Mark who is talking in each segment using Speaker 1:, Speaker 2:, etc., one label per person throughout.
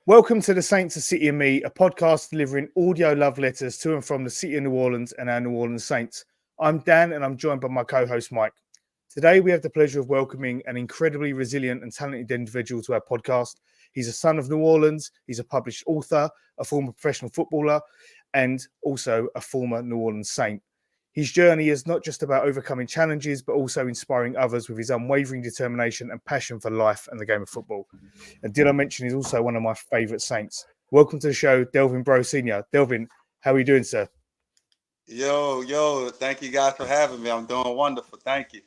Speaker 1: Welcome to the Saints of City and Me, a podcast delivering audio love letters to and from the city of New Orleans and our New Orleans Saints. I'm Dan and I'm joined by my co-host Mike. Today we have the pleasure of welcoming an incredibly resilient and talented individual to our podcast. He's a son of New Orleans, he's a published author, a former professional footballer, and also a former New Orleans Saint. His journey is not just about overcoming challenges, but also inspiring others with his unwavering determination and passion for life and the game of football. And did I mention he's also one of my favourite Saints? Welcome to the show, Delvin Breaux Sr. Delvin, how are you doing, sir?
Speaker 2: Yo, thank you guys for having me. I'm doing wonderful. Thank you.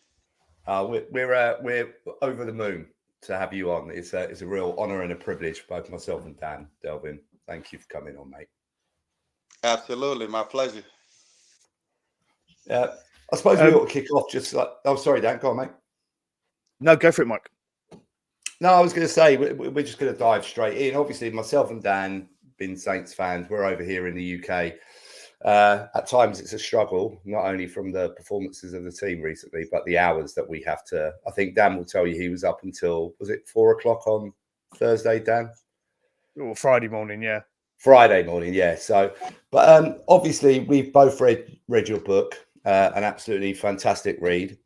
Speaker 3: We're over the moon to have you on. It's a real honour and a privilege for both myself and Dan. Delvin, thank you for coming on, mate.
Speaker 2: Absolutely, my pleasure.
Speaker 3: I suppose we ought to kick off just like... Oh, sorry, Dan. Go on, mate.
Speaker 1: No, go for it, Mike.
Speaker 3: No, I was going to say, we're just going to dive straight in. Obviously, myself and Dan, been Saints fans. We're over here in the UK. At times, it's a struggle, not only from the performances of the team recently, but the hours that we have to... I think Dan will tell you he was up until, was it 4 o'clock on Thursday, Dan?
Speaker 1: Or Friday morning, yeah.
Speaker 3: Friday morning, yeah. So, but obviously, we've both read your book. An absolutely fantastic read.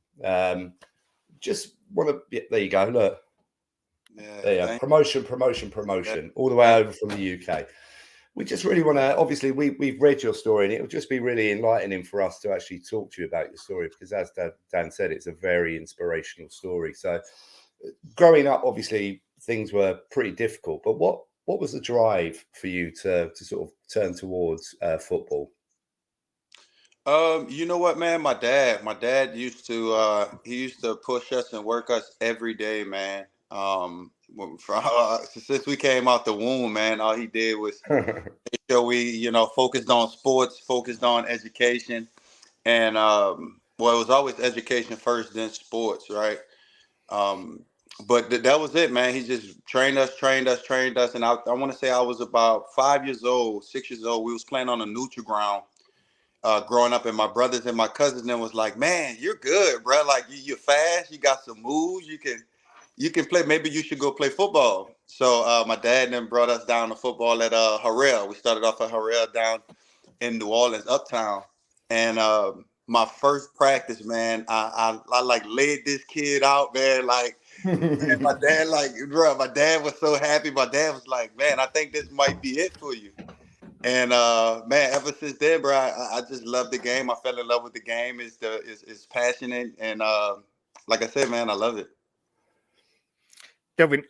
Speaker 3: Just want to, there you go. Look, there, promotion, all the way over from the UK. We just really want to. Obviously, we've read your story, and it will just be really enlightening for us to actually talk to you about your story because, as Dan said, it's a very inspirational story. So, growing up, obviously, things were pretty difficult. But what was the drive for you to sort of turn towards football?
Speaker 2: You know what, man? My dad used to push us and work us every day, man. Since we came out the womb, man, all he did was make sure we, focused on sports, focused on education, and it was always education first, then sports, right? But that was it, man. He just trained us, and I want to say I was about 5 years old, 6 years old. We was playing on a neutral ground. Growing up, and my brothers and my cousins then was like, man, you're good, bro. Like you're fast, you got some moves, you can play. Maybe you should go play football. So my dad then brought us down to football at Harrell. We started off at Harrell down in New Orleans, uptown. And my first practice, man, I like laid this kid out, man. Like man, my dad was so happy. My dad was like, man, I think this might be it for you. And man, ever since then, bro, I just love the game. I fell in love with the game. It's passionate, and like I said, man, I love it.
Speaker 1: Delvin,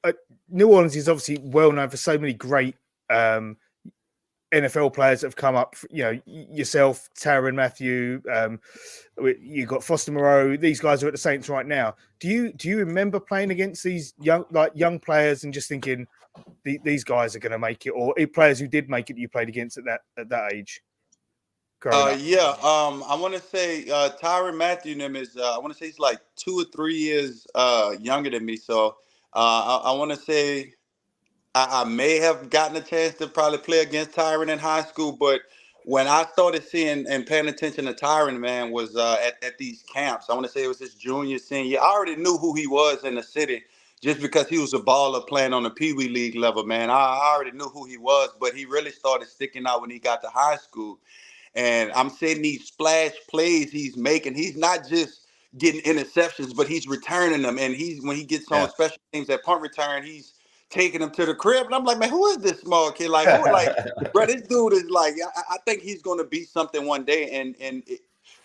Speaker 1: New Orleans is obviously well known for so many great NFL players that have come up. You know, yourself, Tyrann Mathieu. You got Foster Moreau. These guys are at the Saints right now. Do you remember playing against these young players and just thinking, these guys are going to make it, or players who did make it that you played against at that age?
Speaker 2: I want to say Tyrann Mathieu is. I want to say he's like 2 or 3 years younger than me. So I want to say I may have gotten a chance to probably play against Tyrann in high school, but when I started seeing and paying attention to Tyrann, man, was at these camps. I want to say it was his junior, senior. I already knew who he was in the city just because he was a baller playing on the Pee Wee League level, man. I already knew who he was, but he really started sticking out when he got to high school. And I'm seeing these splash plays he's making. He's not just getting interceptions, but he's returning them. And when he gets on special teams at punt return, he's taking him to the crib. And I'm like, man, who is this small kid? Like, bro, this dude is like, I think he's going to be something one day. And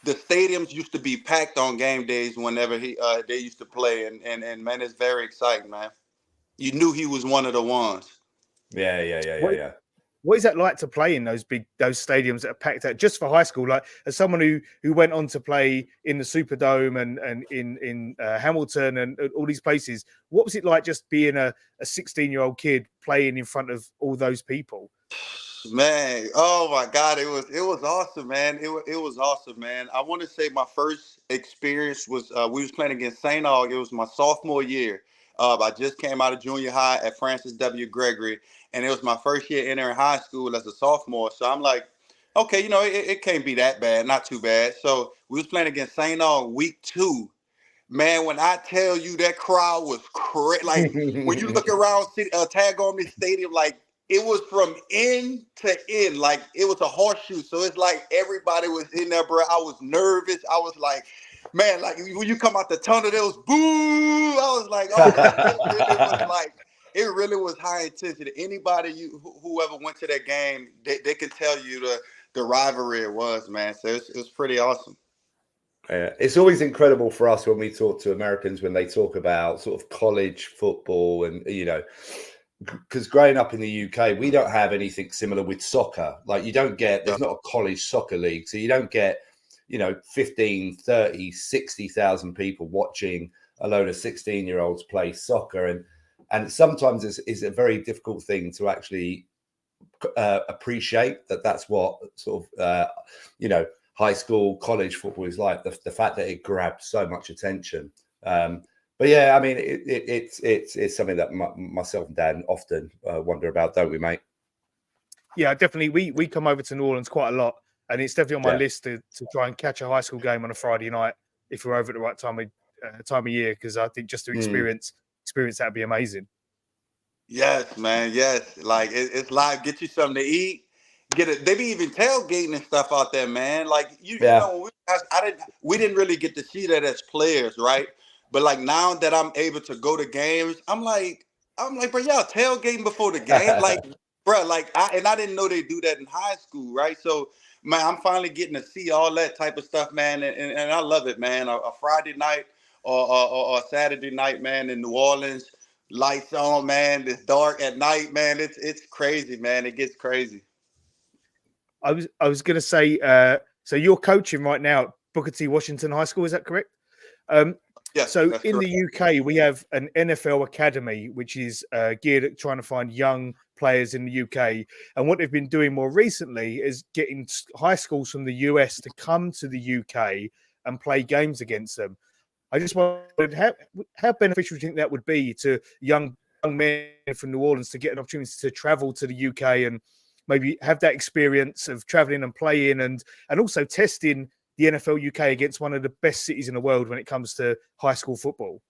Speaker 2: the stadiums used to be packed on game days whenever they used to play. And man, it's very exciting, man. You knew he was one of the ones.
Speaker 3: Yeah.
Speaker 1: What is that like to play in those stadiums that are packed out just for high school? Like, as someone who went on to play in the Superdome and in Hamilton and all these places, what was it like just being a 16-year-old kid playing in front of all those people?
Speaker 2: Man, oh my God, it was awesome, man. It was awesome, man. I want to say my first experience was we was playing against St. Aug. It was my sophomore year. I just came out of junior high at Francis W. Gregory, and it was my first year entering high school as a sophomore. So I'm like, okay, it can't be that bad, not too bad. So we was playing against St. Aug week 2. Man, when I tell you that crowd was crazy, like when you look around Tag on this stadium, like it was from end to end, like it was a horseshoe. So it's like everybody was in there, bro. I was nervous. I was like, man, like when you come out the tunnel, there was boo. I was like, oh, it really was high intensity. Anybody whoever went to that game, they can tell you the rivalry it was, man. So it was pretty awesome.
Speaker 3: It's always incredible for us when we talk to Americans when they talk about sort of college football and, because growing up in the UK, we don't have anything similar with soccer. Like there's not a college soccer league. So you don't get, 15, 30, 60,000 people watching a load of 16-year-olds play soccer. And sometimes it's a very difficult thing to actually appreciate that's what sort of, high school, college football is like, the fact that it grabs so much attention. But yeah, I mean, it's something that myself and Dan often wonder about, don't we, mate?
Speaker 1: Yeah, definitely. We come over to New Orleans quite a lot, and it's definitely on my list to try and catch a high school game on a Friday night if we're over at the right time of year, because I think just to experience that'd be amazing.
Speaker 2: Yes, man. Yes, like it's live. Get you something to eat. They be even tailgating and stuff out there, man. Like you know, we didn't really get to see that as players, right? But like now that I'm able to go to games, I'm like, bro, y'all tailgating before the game, like, bro, like I didn't know they do that in high school, right? So, man, I'm finally getting to see all that type of stuff, man, and I love it, man. A Friday night or Saturday night, man, in New Orleans, lights on, man. It's dark at night, man. It's crazy, man. It gets crazy.
Speaker 1: I was going to say, so you're coaching right now at Booker T. Washington High School, is that correct?
Speaker 2: Yes.
Speaker 1: So in the UK, we have an NFL academy, which is geared at trying to find young players in the UK. And what they've been doing more recently is getting high schools from the US to come to the UK and play games against them. I just wondered how beneficial do you think that would be to young men from New Orleans to get an opportunity to travel to the UK and maybe have that experience of traveling and playing and also testing the NFL UK against one of the best cities in the world when it comes to high school football.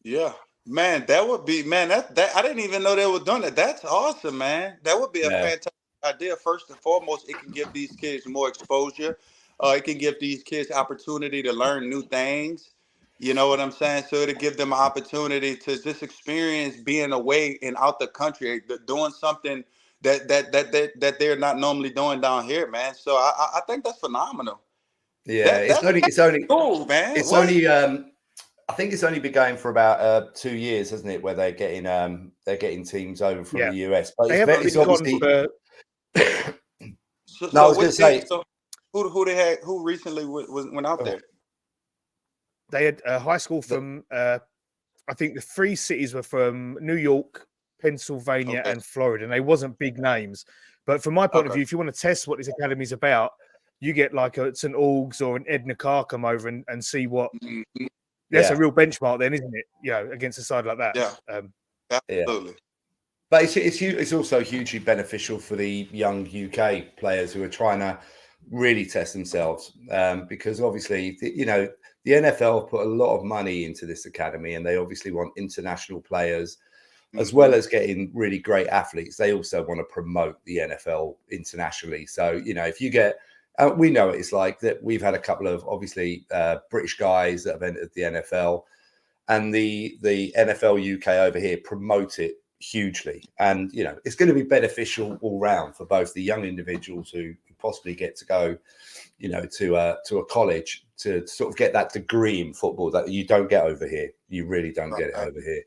Speaker 2: Yeah, man, that would be, man, that I didn't even know they were doing that. That's awesome, man. That would be a fantastic idea. First and foremost, it can give these kids more exposure. It can give these kids opportunity to learn new things. You know what I'm saying? So it'll give them an opportunity to just experience being away and out the country, doing something that they're not normally doing down here, man. So I think that's phenomenal.
Speaker 3: Yeah, it's only
Speaker 2: cool, man.
Speaker 3: I think it's only been going for about 2 years, hasn't it? Where they're getting teams over from the US. But it's obviously.
Speaker 2: I was going to say, who they had? Who recently went out there?
Speaker 1: They had a high school from. I think the 3 cities were from New York, Pennsylvania, and Florida, and they wasn't big names. But from my point of view, if you want to test what this academy is about, you get like a St. Aug's or an Edna Carr come over and see what. Mm-hmm. That's a real benchmark, then, isn't it? Against a side like that.
Speaker 2: Yeah, absolutely.
Speaker 3: But it's also hugely beneficial for the young UK players who are trying to really test themselves, because obviously, the NFL put a lot of money into this academy, and they obviously want international players, as well as getting really great athletes. They also want to promote the NFL internationally. So, if you get, we know it's like that. We've had a couple of obviously British guys that have entered the NFL, and the NFL UK over here promote it hugely. And, it's going to be beneficial all round for both the young individuals who possibly get to go, to a college to sort of get that degree in football that you don't get over here. You really don't get it over here.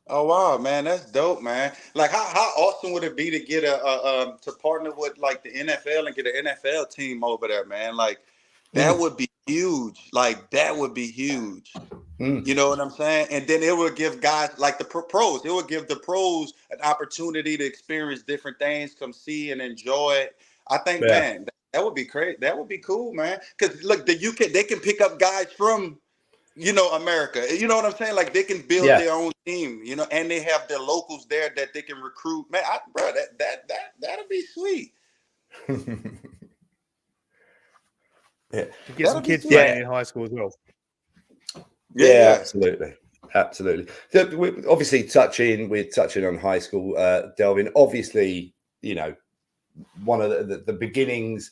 Speaker 2: Oh wow, man, that's dope, man. Like, how awesome would it be to get to partner with like the NFL and get an NFL team over there, man? Like, that would be huge. Like, that would be huge. You know what I'm saying? And then it would give guys like the pros. It would give the pros an opportunity to experience different things, come see and enjoy it. I think, man, that would be great. That would be cool, man. Because look, the UK, they can pick up guys from, America. You know what I'm saying? Like, they can build their own team, and they have their locals there that they can recruit. Man, bro, that'll be sweet.
Speaker 1: To get some kids playing in high school as well.
Speaker 3: Yeah, absolutely. Absolutely. Obviously, we're touching on high school, Delvin. Obviously, you know, one of the beginnings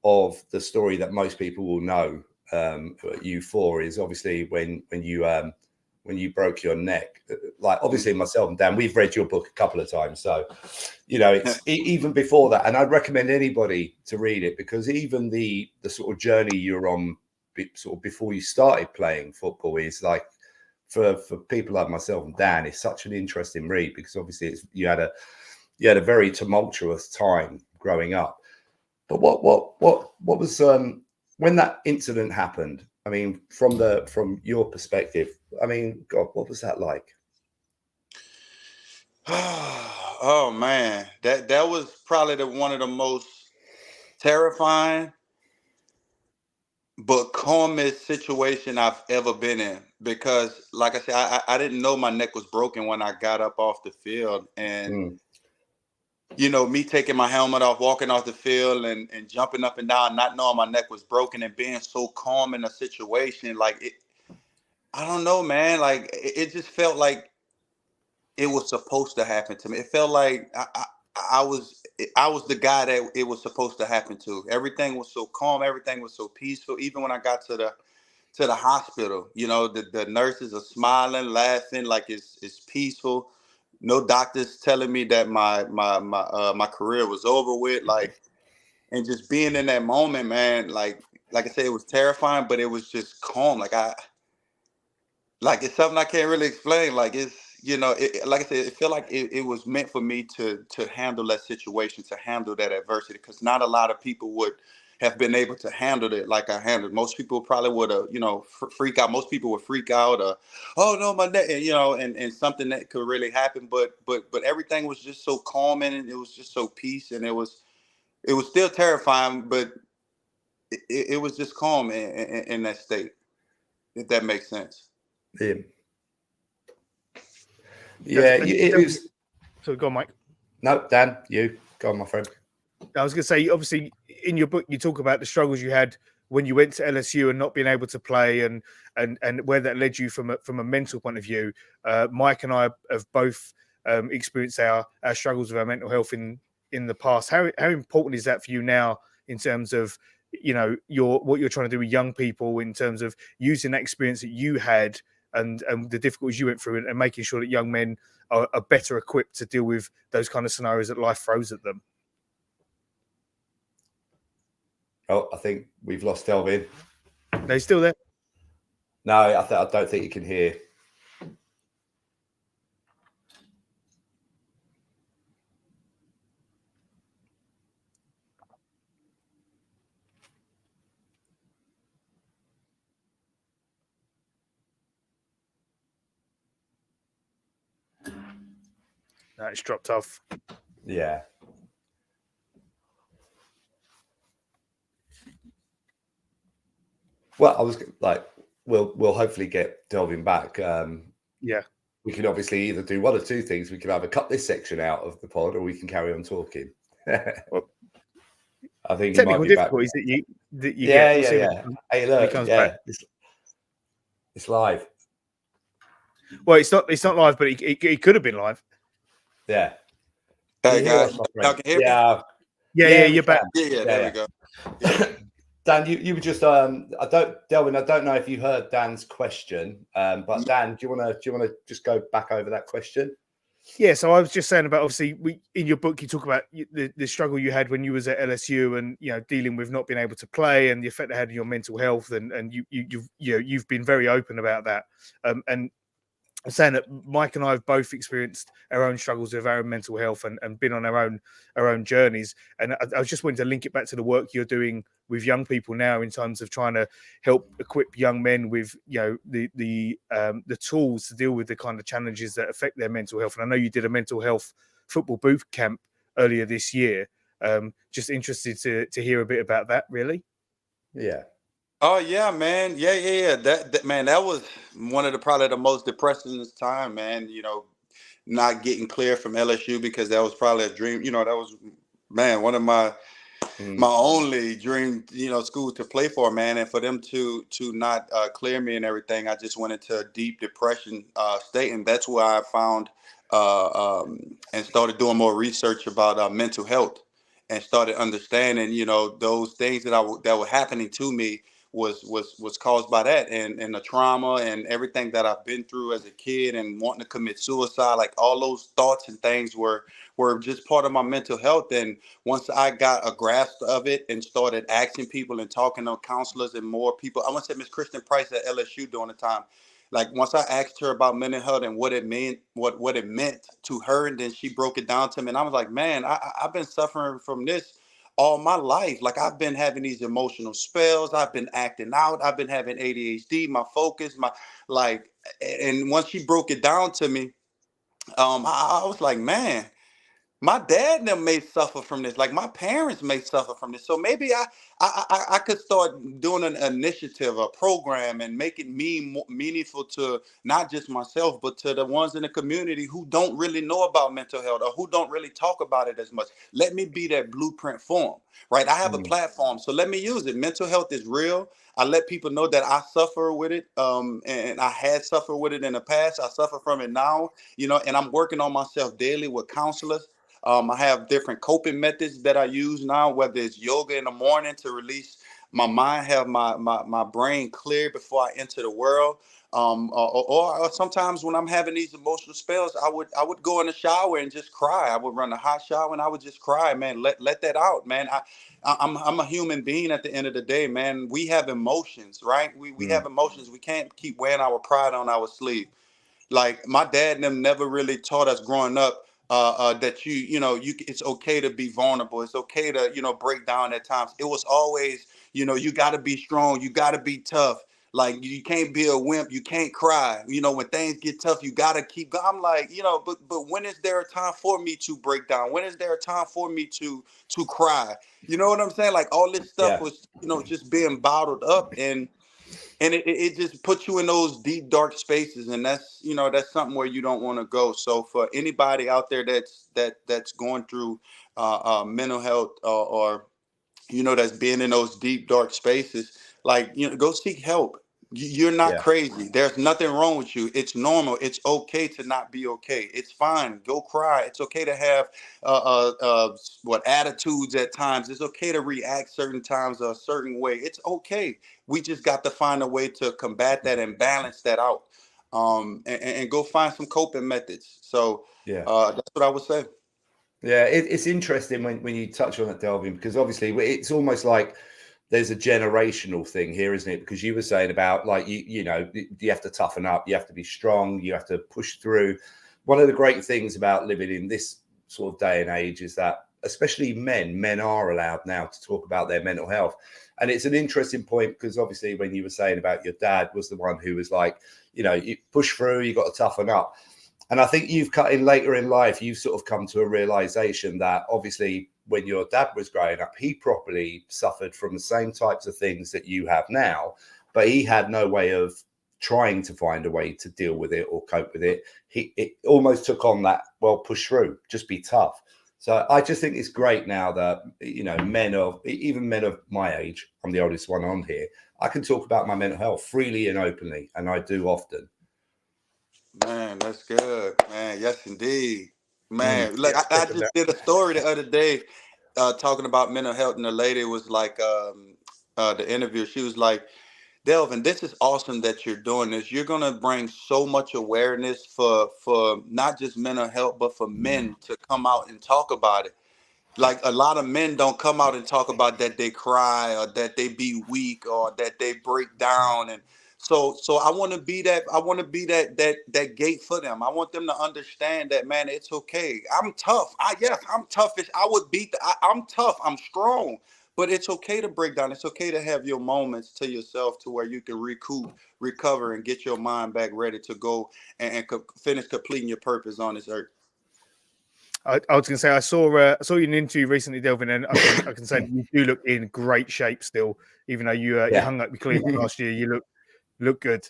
Speaker 3: of the story that most people will know you for is obviously when you broke your neck. Like, obviously, myself and Dan, we've read your book a couple of times, so you know it's even before that, and I'd recommend anybody to read it, because even the sort of journey you're on, sort of before you started playing football, is like, for people like myself and Dan, it's such an interesting read, because obviously you had a very tumultuous time growing up. But what was when that incident happened? I mean, from your perspective, I mean, God, what was that like?
Speaker 2: Oh man, that was probably one of the most terrifying but calmest situation I've ever been in, because like I said, I didn't know my neck was broken when I got up off the field. And you know, me taking my helmet off, walking off the field, and jumping up and down, not knowing my neck was broken, and being so calm in a situation, like it, I don't know, man, like it just felt like it was supposed to happen to me. It felt like I was the guy that it was supposed to happen to. Everything was so calm, everything was so peaceful. Even when I got to the hospital, you know, the nurses are smiling, laughing, like it's peaceful. No doctors telling me that my career was over with. Like, and just being in that moment, man, like I said, it was terrifying, but it was just calm. Like it's something I can't really explain. Like it's, you know, like I said, it felt like it was meant for me to handle that situation, to handle that adversity, because not a lot of people would have been able to handle it like I handled. Most people probably would have, you know, freak out. Most people would freak out, or, oh no, my neck, you know, and something that could really happen. But everything was just so calm, and it was just so peace, and it was still terrifying, but it was just calm in that state, if that makes sense.
Speaker 3: Yeah. Yeah, it was.
Speaker 1: So go on, Mike.
Speaker 3: No, Dan, you go on, my friend.
Speaker 1: I was going to say, obviously, in your book, you talk about the struggles you had when you went to LSU and not being able to play, and where that led you from a mental point of view. Mike and I have both experienced our struggles with our mental health in the past. How important is that for you now, in terms of, you know, what you're trying to do with young people, in terms of using that experience that you had and the difficulties you went through, and making sure that young men are better equipped to deal with those kind of scenarios that life throws at them?
Speaker 3: Oh, I think we've lost Delvin.
Speaker 1: No, he's still there.
Speaker 3: No, I don't think you can hear.
Speaker 1: No, it's dropped off.
Speaker 3: Yeah. Well, I was like, we'll hopefully get Delvin back.
Speaker 1: Yeah.
Speaker 3: We can obviously either do one or two things. We can either cut this section out of the pod, or we can carry on talking.
Speaker 1: Well,
Speaker 3: I think
Speaker 1: technical
Speaker 3: he might be
Speaker 1: difficulties
Speaker 3: back.
Speaker 1: that you
Speaker 3: Yeah,
Speaker 1: get.
Speaker 3: yeah. Hey, look, yeah, it's live.
Speaker 1: Well, it's not live, but it could have been live.
Speaker 3: Yeah.
Speaker 2: Hey guys, y'all can hear me?
Speaker 1: Yeah, you're back.
Speaker 2: Yeah, there we go. Yeah.
Speaker 3: Dan, you were just Delvin, I don't know if you heard Dan's question, but Dan, do you want to just go back over that question?
Speaker 1: Yeah, so I was just saying about, obviously, in your book you talk about the struggle you had when you was at LSU, and, you know, dealing with not being able to play and the effect it had on your mental health, and you've been very open about that, and I'm saying that Mike and I have both experienced our own struggles with our own mental health, and been on our own journeys. And I just wanted to link it back to the work you're doing with young people now, in terms of trying to help equip young men with, you know, the tools to deal with the kind of challenges that affect their mental health. And I know you did a mental health football boot camp earlier this year. Just interested to hear a bit about that, really.
Speaker 3: Yeah.
Speaker 2: Oh yeah, man. Yeah. That man, that was one of probably the most depressing time, man. You know, not getting clear from LSU, because that was probably a dream. You know, that was, man, one of my my only dream, school to play for, man. And for them to not clear me and everything, I just went into a deep depression state, and that's where I found and started doing more research about mental health, and started understanding, those things that were happening to me was caused by that, and the trauma and everything that I've been through as a kid, and wanting to commit suicide. Like, all those thoughts and things were just part of my mental health. And once I got a grasp of it and started asking people and talking to counselors and more people, I want to say Miss Kristen Price at LSU during the time. Like, once I asked her about mental health and what it meant, what it meant to her, and then she broke it down to me, and I was like, man, I've been suffering from this all my life. Like, I've been having these emotional spells. I've been acting out. I've been having ADHD, my focus, and once she broke it down to me, I was like, man, my dad and them may suffer from this. Like, my parents may suffer from this. So maybe I could start doing an initiative, a program, and make it meaningful to not just myself, but to the ones in the community who don't really know about mental health, or who don't really talk about it as much. Let me be that blueprint for them, right? I have a platform, so let me use it. Mental health is real. I let people know that I suffer with it, and I had suffered with it in the past. I suffer from it now, and I'm working on myself daily with counselors. I have different coping methods that I use now, whether it's yoga in the morning to release my mind, have my brain clear before I enter the world. Or sometimes when I'm having these emotional spells, I would go in the shower and just cry. I would run a hot shower and I would just cry, man. Let that out, man. I'm a human being at the end of the day, man. We have emotions, right? We have emotions. We can't keep wearing our pride on our sleeve. Like, my dad and them never really taught us growing up that it's okay to be vulnerable. It's okay to, break down at times. It was always, you got to be strong. You got to be tough. Like, you can't be a wimp. You can't cry. When things get tough, you got to keep going. I'm like, but when is there a time for me to break down? When is there a time for me to cry? You know what I'm saying? Like, all this stuff was, just being bottled up, and it just puts you in those deep, dark spaces, and that's something where you don't want to go. So for anybody out there that's going through mental health, or that's being in those deep, dark spaces, like, go seek help. You're not crazy. There's nothing wrong with you. It's normal. It's okay to not be okay. It's fine. Go cry. It's okay to have attitudes at times. It's okay to react certain times a certain way. It's okay. We just got to find a way to combat that and balance that out, and go find some coping methods. So that's what I would say.
Speaker 3: Yeah, it's interesting when you touch on that, Delvin, because obviously it's almost like there's a generational thing here, isn't it? Because you were saying about, like, you have to toughen up, you have to be strong, you have to push through. One of the great things about living in this sort of day and age is that, especially men are allowed now to talk about their mental health. And it's an interesting point, because obviously when you were saying about your dad was the one who was like, you push through, you got to toughen up. And I think you've cut in later in life, you've sort of come to a realization that obviously when your dad was growing up, he probably suffered from the same types of things that you have now, but he had no way of trying to find a way to deal with it or cope with it. It almost took on that, well, push through, just be tough. So I just think it's great now that, men of my age, I'm the oldest one on here, I can talk about my mental health freely and openly, and I do often.
Speaker 2: Man, that's good, man. Yes, indeed, man. Look, I just did a story the other day talking about mental health, and the lady was like, the interviewer, she was like, Delvin, this is awesome that you're doing this. You're gonna bring so much awareness for not just mental health, but for men to come out and talk about it. Like, a lot of men don't come out and talk about that they cry, or that they be weak, or that they break down. And so I want to be that gate for them. I want them to understand that, man, it's okay. I'm tough. I'm toughish. I'm tough. I'm strong. But it's okay to break down. It's okay to have your moments to yourself, to where you can recoup, recover, and get your mind back ready to go and finish completing your purpose on this earth.
Speaker 1: I was going to say, I saw you in an interview recently, Delvin, and I can say that you do look in great shape still, even though you hung up your cleats last year. You look good.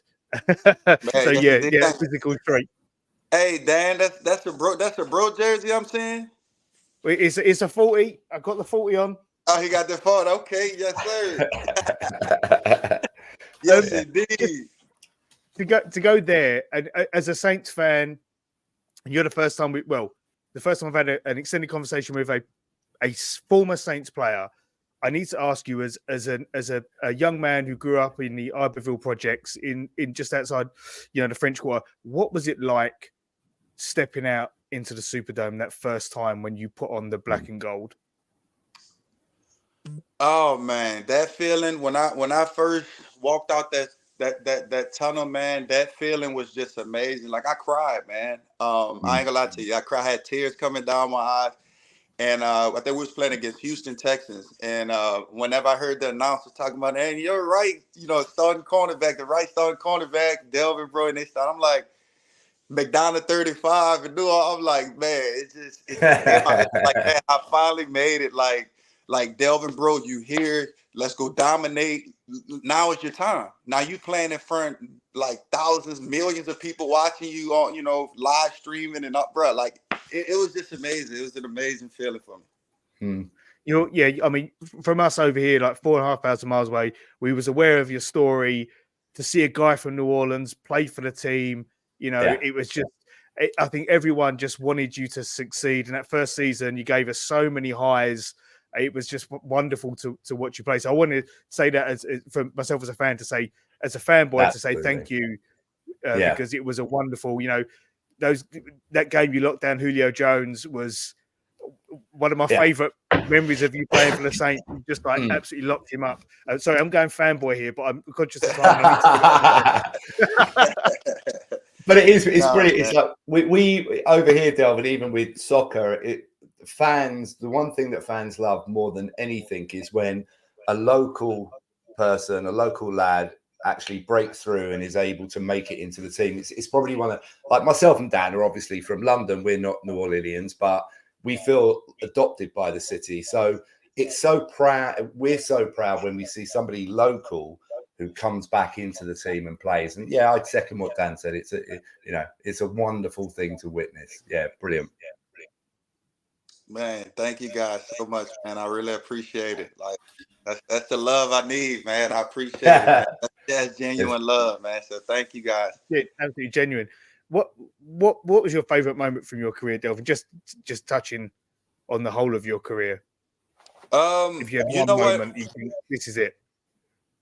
Speaker 1: So physical trait.
Speaker 2: Hey, Dan, that's a bro jersey, I'm saying.
Speaker 1: It's a 40. I got the 40 on.
Speaker 2: Oh, he got the phone. Okay, yes, sir. Yes, indeed.
Speaker 1: To go there, and as a Saints fan, you're the first time the first time I've had an extended conversation with a former Saints player. I need to ask you, as a young man who grew up in the Iberville projects in just outside, the French Quarter, what was it like stepping out into the Superdome that first time when you put on the black and gold?
Speaker 2: Oh man, that feeling when I first walked out that tunnel, man, that feeling was just amazing. Like I cried, man. I ain't gonna lie to you. I had tears coming down my eyes. And I think we was playing against Houston Texans. And whenever I heard the announcer talking about, and you're right, starting cornerback, the right starting cornerback, Delvin Breaux, and they start, I'm like, McDonald 35 and do all. I'm like, man, it's like, man, I finally made it. Like Delvin Breaux, you here? Let's go dominate. Now is your time. Now you playing in front like thousands, millions of people watching you on, live streaming and up, bro. Like it was just amazing. It was an amazing feeling for me.
Speaker 1: I mean, from us over here, like 4,500 miles away, we was aware of your story. To see a guy from New Orleans play for the team, it was just, I think everyone just wanted you to succeed. And that first season, you gave us so many highs. It was just wonderful to watch you play. So I wanted to say that as for myself as a fan, to say, as a fanboy,
Speaker 3: Absolutely.
Speaker 1: to say thank you, because it was a wonderful, that game you locked down Julio Jones was one of my favorite memories of you playing for the Saints. You just absolutely locked him up. Sorry, I'm going fanboy here, but I'm conscious of time.
Speaker 3: But it's brilliant. Man. It's like we over here, Delvin, even with soccer, fans, the one thing that fans love more than anything is when a local person, a local lad, actually breaks through and is able to make it into the team. It's probably one of, like myself and Dan are obviously from London. We're not New Orleanians, but we feel adopted by the city. So it's so proud. We're so proud when we see somebody local who comes back into the team and plays. And yeah, I'd second what Dan said. It's a wonderful thing to witness. Yeah, brilliant.
Speaker 2: Man, thank you guys so much, man. I really appreciate it. Like that's the love I need, man. I appreciate it. Man. That's genuine love, man. So thank you guys.
Speaker 1: Yeah, absolutely genuine. What was your favorite moment from your career, Delvin? Just touching on the whole of your career. If you have one moment, you think this is it.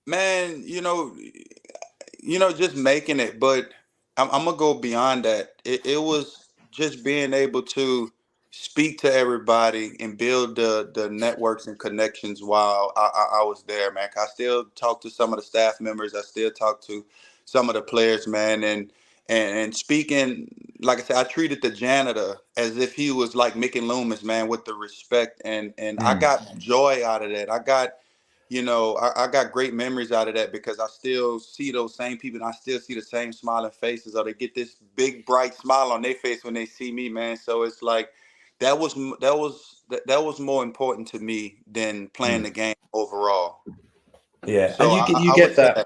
Speaker 2: Man, just making it. But I'm gonna go beyond that. It was just being able to speak to everybody and build the networks and connections while I was there, man. I still talk to some of the staff members. I still talk to some of the players, man. And speaking, like I said, I treated the janitor as if he was like Mickey Loomis, man, with the respect. And I got joy out of that. I got, I got great memories out of that because I still see those same people and I still see the same smiling faces, or they get this big, bright smile on their face when they see me, man. So it's like, that was more important to me than playing the game overall.
Speaker 3: Yeah, so and you get that.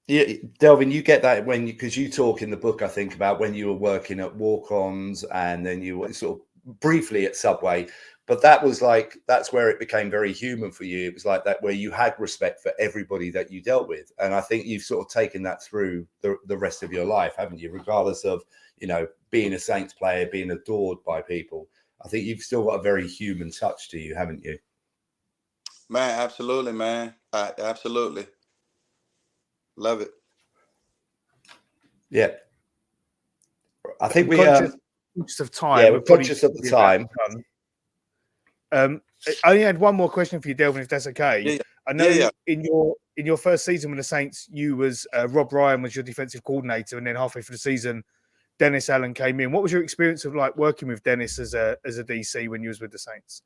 Speaker 3: Yeah, Delvin, you get that because you talk in the book, I think, about when you were working at walk-ons and then you were sort of briefly at Subway, but that's where it became very human for you. It was like that where you had respect for everybody that you dealt with, and I think you've sort of taken that through the rest of your life, haven't you? Regardless of being a Saints player, being adored by people. I think you've still got a very human touch to you, haven't you?
Speaker 2: Man, absolutely, man. Absolutely. Love it.
Speaker 3: Yeah. I think
Speaker 1: we're conscious of time.
Speaker 3: Yeah, we're conscious of the time.
Speaker 1: I only had one more question for you, Delvin, if that's okay.
Speaker 2: Yeah.
Speaker 1: I know in your first season with the Saints, you was Rob Ryan was your defensive coordinator, and then halfway through the season, Dennis Allen came in. What was your experience of like working with Dennis as a DC when you was with the Saints?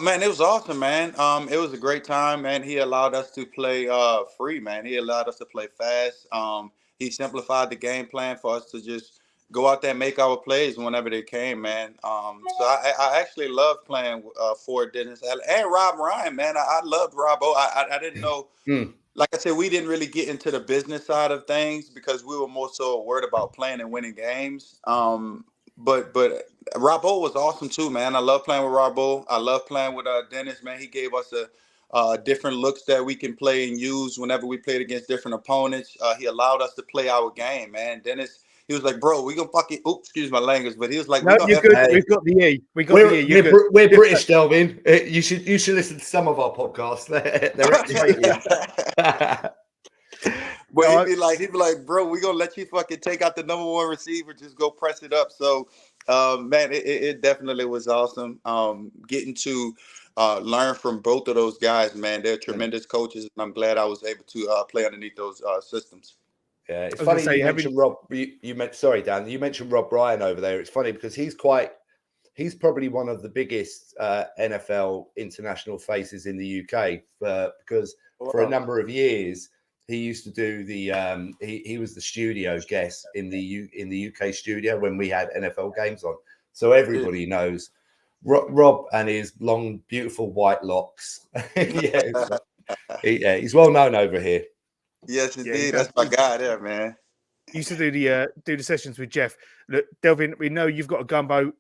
Speaker 2: Man, it was awesome, man. It was a great time, man. He allowed us to play free, man. He allowed us to play fast. He simplified the game plan for us to just go out there and make our plays whenever they came, man. So I actually loved playing for Dennis Allen and Rob Ryan, man. I loved Robbo. I didn't know. Like I said, we didn't really get into the business side of things because we were more so worried about playing and winning games. But Robbo was awesome too, man. I love playing with Robbo. I love playing with Dennis, man. He gave us a different looks that we can play and use whenever we played against different opponents. He allowed us to play our game, man. Dennis, he was like, bro, we gonna fucking, oops, excuse my language, but he was like,
Speaker 1: no, you're good.
Speaker 3: Hey,
Speaker 1: We've got the E. We got the E. You're good.
Speaker 3: We're British, Delvin. You should listen to some of our podcasts. They're X-rated.
Speaker 2: But he'd be like, bro, we gonna let you fucking take out the number one receiver, just go press it up. So, man, it definitely was awesome. Getting to learn from both of those guys, man. They're tremendous coaches, and I'm glad I was able to play underneath those systems.
Speaker 3: Yeah, it's funny you mentioned Rob. Sorry, Dan. You mentioned Rob Bryan over there. It's funny because he's probably one of the biggest NFL international faces in the UK because for a number of years he used to do the he was the studio guest in the UK studio when we had NFL games on. So everybody knows Rob and his long, beautiful white locks. He's well known over here.
Speaker 2: Yes, indeed. That's my guy there, man.
Speaker 1: Used to do the sessions with Jeff. Look, Delvin, we know you've got a gumbo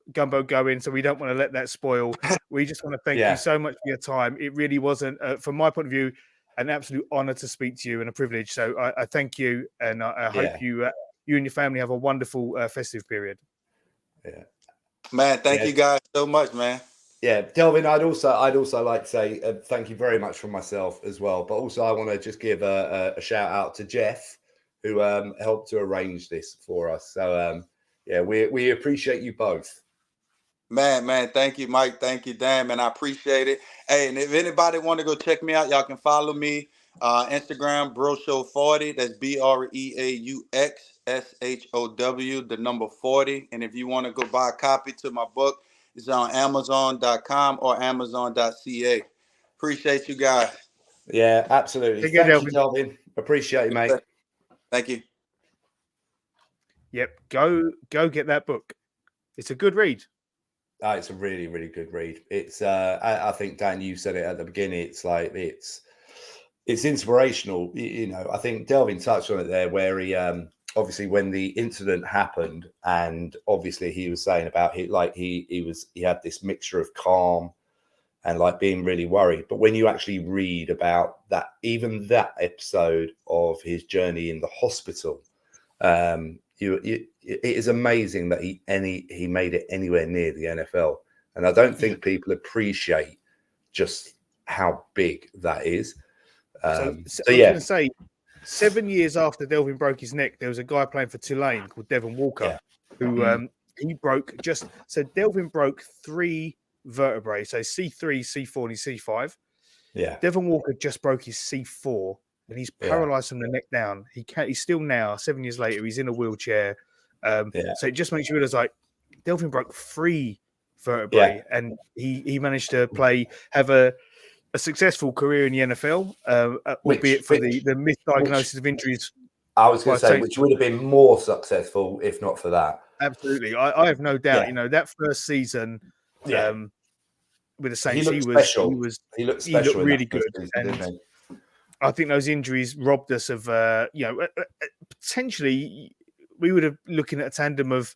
Speaker 1: going, so we don't want to let that spoil. We just want to thank you so much for your time. It really wasn't, from my point of view, an absolute honor to speak to you and a privilege. So I thank you, and I hope you and your family have a wonderful festive period.
Speaker 3: Yeah,
Speaker 2: man. Thank you guys so much, man.
Speaker 3: Yeah, Delvin, I'd also like to say thank you very much from myself as well. But also, I want to just give a shout out to Jeff, who helped to arrange this for us. So we appreciate you both.
Speaker 2: Man, thank you, Mike. Thank you, Dan, man. I appreciate it. Hey, and if anybody want to go check me out, y'all can follow me. Instagram, BreauxShow40. That's BREAUXSHOW, the number 40. And if you want to go buy a copy to my book, it's on Amazon.com or Amazon.ca. Appreciate you guys.
Speaker 3: Yeah, absolutely. Thank you, Delvin. Appreciate you, mate.
Speaker 2: Thank you.
Speaker 1: Yep, go get that book. It's a good read.
Speaker 3: It's a really, really good read. It's I think, Dan, you said it at the beginning. It's like it's inspirational. You know, I think Delvin touched on it there, where he obviously when the incident happened, and obviously he was saying about he had this mixture of calm and like being really worried. But when you actually read about that, even that episode of his journey in the hospital, it is amazing that he made it anywhere near the NFL. And I don't think people appreciate just how big that is.
Speaker 1: I was going to say, 7 years after Delvin broke his neck, there was a guy playing for Tulane called Devin Walker, who he broke so Delvin broke 3 vertebrae, so C3, C4, and C5. Yeah. Devin Walker just broke his C4, and he's paralyzed from the neck down. He's still now, 7 years later, he's in a wheelchair. So it just makes you realize, like, Delvin broke 3 vertebrae, and he managed to have a successful career in the NFL, albeit for the misdiagnosis of injuries.
Speaker 3: I was going to say, which would have been more successful if not for that.
Speaker 1: Absolutely. I have no doubt. You know, that first season with the Saints, he looked really good.
Speaker 3: Season,
Speaker 1: I think those injuries robbed us of, potentially we would have looking at a tandem of,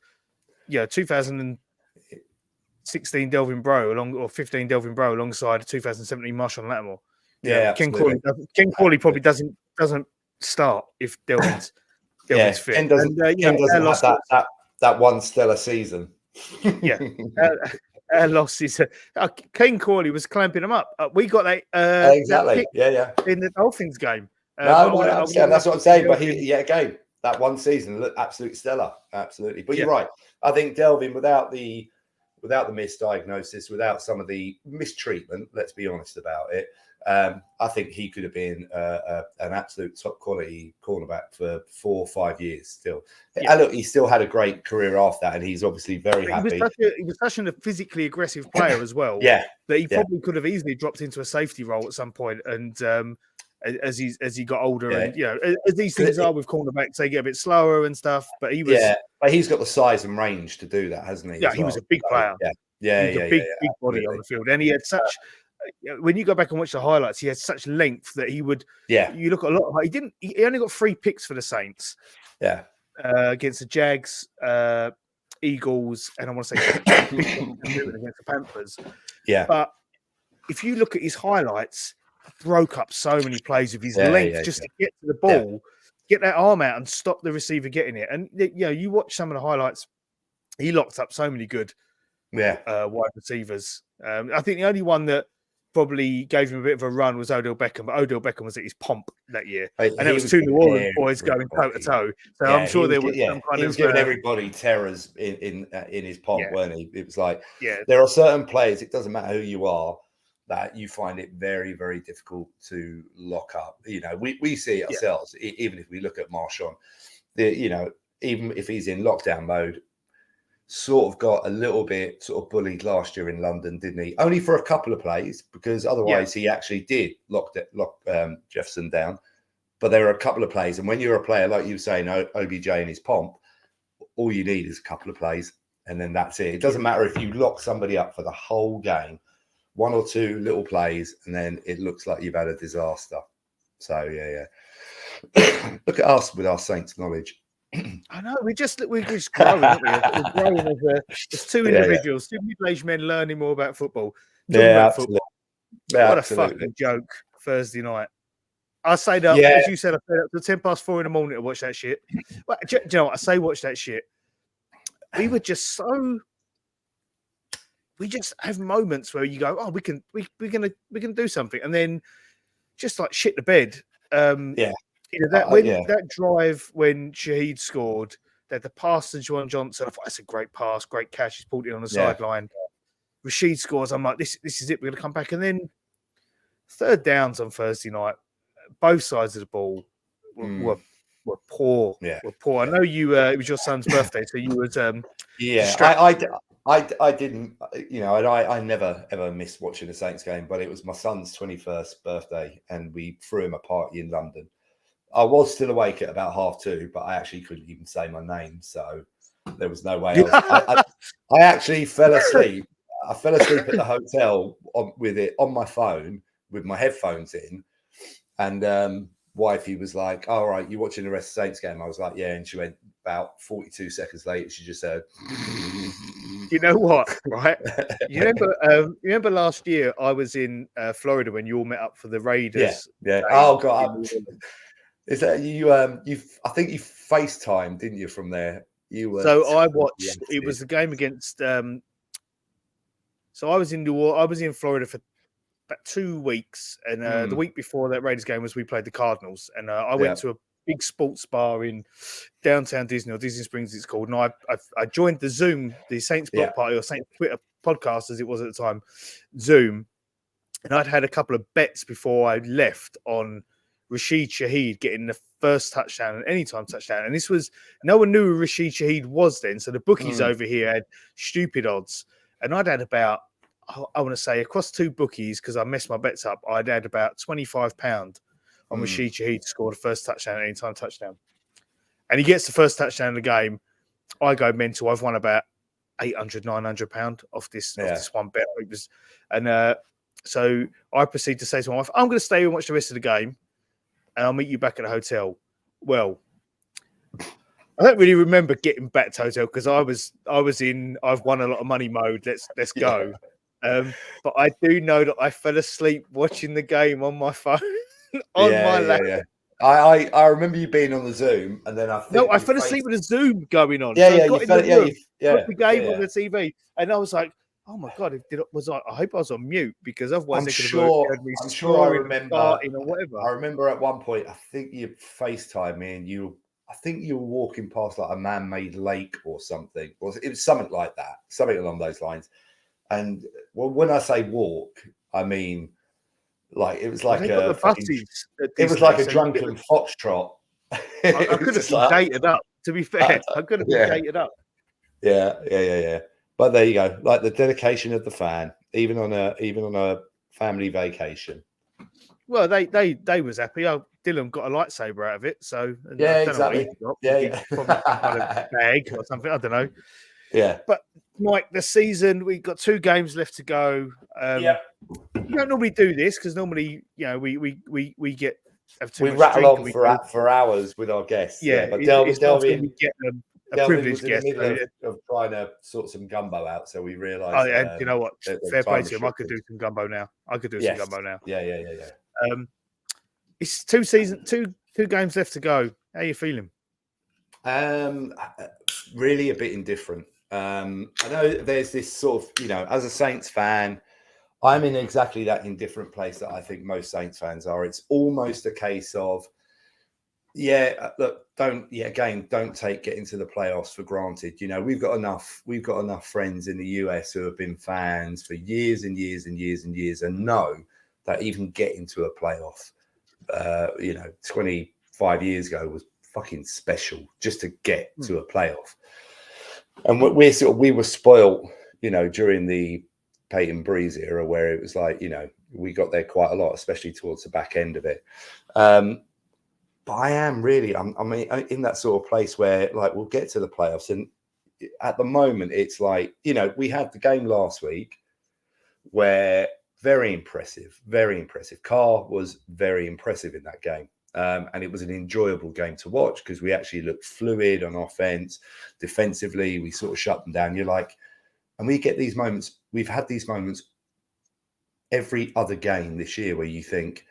Speaker 1: 2016 Delvin Breaux or 15 Delvin Breaux alongside 2017 Marshawn Lattimore. Ken Corley probably doesn't start if Delvin's fit.
Speaker 3: Ken doesn't have that one stellar season.
Speaker 1: Our loss is Ken Corley was clamping him up. We got that
Speaker 3: exactly.
Speaker 1: In the Dolphins game.
Speaker 3: That's what I'm saying. But again, that one season looked absolutely stellar. Absolutely. But you're right. I think Delvin, without the misdiagnosis, without some of the mistreatment, let's be honest about it, I think he could have been an absolute top quality cornerback for 4 or 5 years still. And look, he still had a great career after that, and he's obviously very happy.
Speaker 1: He was such a physically aggressive player as well. That he probably could have easily dropped into a safety role at some point. And as he got older, and as these things are with cornerbacks, they get a bit slower and stuff. But he was
Speaker 3: but he's got the size and range to do that, hasn't he?
Speaker 1: Yeah, he was a big player. Big body on the field, and he had such. When you go back and watch the highlights, he had such length that he would. You look at a lot. He only got 3 picks for the Saints. Against the Jags. Eagles, and I want to say against the Panthers.
Speaker 3: Yeah.
Speaker 1: But if you look at his highlights, broke up so many plays with his length to get to the ball, get that arm out and stop the receiver getting it. And you watch some of the highlights, he locked up so many good wide receivers. I think the only one that probably gave him a bit of a run was Odell Beckham, but Odell Beckham was at his pomp that year. And it was two New Orleans boys going toe-to-toe. So I'm sure there was some kind of...
Speaker 3: He was giving everybody terrors in his pomp, weren't he? It was like,
Speaker 1: yeah,
Speaker 3: there are certain players, it doesn't matter who you are, that you find it very, very difficult to lock up. We see it ourselves, even if we look at Marshawn, even if he's in lockdown mode, sort of got a little bit sort of bullied last year in London, didn't he? Only for a couple of plays, because otherwise he actually did lock Jefferson down. But there were a couple of plays, and when you're a player, like you were saying, OBJ in his pomp, all you need is a couple of plays, and then that's it. It doesn't matter if you lock somebody up for the whole game, one or two little plays, and then it looks like you've had a disaster. So look at us with our Saints knowledge.
Speaker 1: I know we're just growing, aren't we? We're growing as two individuals, two middle-aged men learning more about football.
Speaker 3: Absolutely.
Speaker 1: What a fucking joke! Thursday night, I stayed up, as you said, I stayed up till 4:10 in the morning to watch that shit. Well, do you know what? I say watch that shit. We were just we just have moments where you go, oh, we're gonna do something, and then just like shit the bed. That drive when Shaheed scored, that the pass to Juwan Johnson, I thought that's a great pass, great catch. He's pulled it on the sideline. Rashid scores. I'm like, this is it. We're going to come back. And then third downs on Thursday night, both sides of the ball were poor. Were poor. I know you. It was your son's birthday, so you was.
Speaker 3: I didn't. I never ever missed watching a Saints game, but it was my son's 21st birthday, and we threw him a party in London. I was still awake at about 2:30, but I actually couldn't even say my name, so there was no way. I actually fell asleep. I fell asleep at the hotel with it on my phone with my headphones in, and wifey was like, "All right, you watching the rest of the Saints game?" I was like, "Yeah," and she went about 42 seconds later. She just said,
Speaker 1: "You know what? Right? You remember last year I was in Florida when you all met up for the Raiders.
Speaker 3: Yeah. Oh God." Is that you? I think you FaceTime, didn't you? From there,
Speaker 1: So I watched. It was the game against. So I was in Florida for about 2 weeks, and the week before that Raiders game we played the Cardinals, and I went to a big sports bar in downtown Disney, or Disney Springs, it's called, and I joined the Zoom, the Saints Block Party or Saints Twitter podcast as it was at the time, Zoom, and I'd had a couple of bets before I left on Rashid Shaheed getting the first touchdown and anytime touchdown. And this was, no one knew who Rashid Shaheed was then. So the bookies over here had stupid odds. And I'd had about, I want to say, across two bookies, because I messed my bets up, I'd had about £25 on Rashid Shaheed to score the first touchdown, anytime touchdown. And he gets the first touchdown of the game. I go mental. I've won about £800, £900 off this one bet. So I proceed to say to my wife, I'm going to stay and watch the rest of the game, and I'll meet you back at the hotel. Well, I don't really remember getting back to hotel because I was in I've won a lot of money mode. Let's go. But I do know that I fell asleep watching the game on my phone on my laptop.
Speaker 3: I remember you being on the Zoom, and then I
Speaker 1: fell asleep with a Zoom going on.
Speaker 3: The
Speaker 1: game on the TV, and I was like, "Oh my god!" I hope I was on mute because otherwise they could have heard me.
Speaker 3: I'm sure I remember.
Speaker 1: Or whatever.
Speaker 3: I remember at one point, I think you FaceTime me, and I think you were walking past like a man-made lake or something. It was something like that, something along those lines. And when I say walk, I mean like it was like a drunken foxtrot.
Speaker 1: I could have been dated up. To be fair, I could have been dated up.
Speaker 3: Yeah. But there you go, like the dedication of the fan, even on a family vacation.
Speaker 1: Well, they was happy. Dylan got a lightsaber out of it, so
Speaker 3: exactly.
Speaker 1: Probably some kind of bag or something. I don't know.
Speaker 3: Yeah,
Speaker 1: but Mike, the season we've got 2 games left to go. We don't normally do this because normally, we get.
Speaker 3: We rattle on for hours with our guests.
Speaker 1: Yeah,
Speaker 3: but
Speaker 1: Delvin,
Speaker 3: Delvin
Speaker 1: privileged
Speaker 3: was in the
Speaker 1: guest.
Speaker 3: middle of trying to sort some gumbo out, so we realised.
Speaker 1: Oh, and you know what? Fair play to him. I could do
Speaker 3: restricted.
Speaker 1: some gumbo now.
Speaker 3: Yeah.
Speaker 1: It's two games left to go. How are you feeling?
Speaker 3: Really a bit indifferent. I know there's this sort of, as a Saints fan, I'm in exactly that indifferent place that I think most Saints fans are. It's almost a case of, look, don't take getting to the playoffs for granted. We've got enough friends in the US who have been fans for years and years and years and years and know that even getting to a playoff, 25 years ago was fucking special just to get to a playoff. And we were spoiled, during the Peyton Breeze era, where it was like, we got there quite a lot, especially towards the back end of it. But I am really, I'm in that sort of place where, like, we'll get to the playoffs, and at the moment, it's like, we had the game last week where very impressive. Carr was very impressive in that game. And it was an enjoyable game to watch because we actually looked fluid on offense. Defensively, we sort of shut them down. You're like, and we get these moments. We've had these moments every other game this year where you think,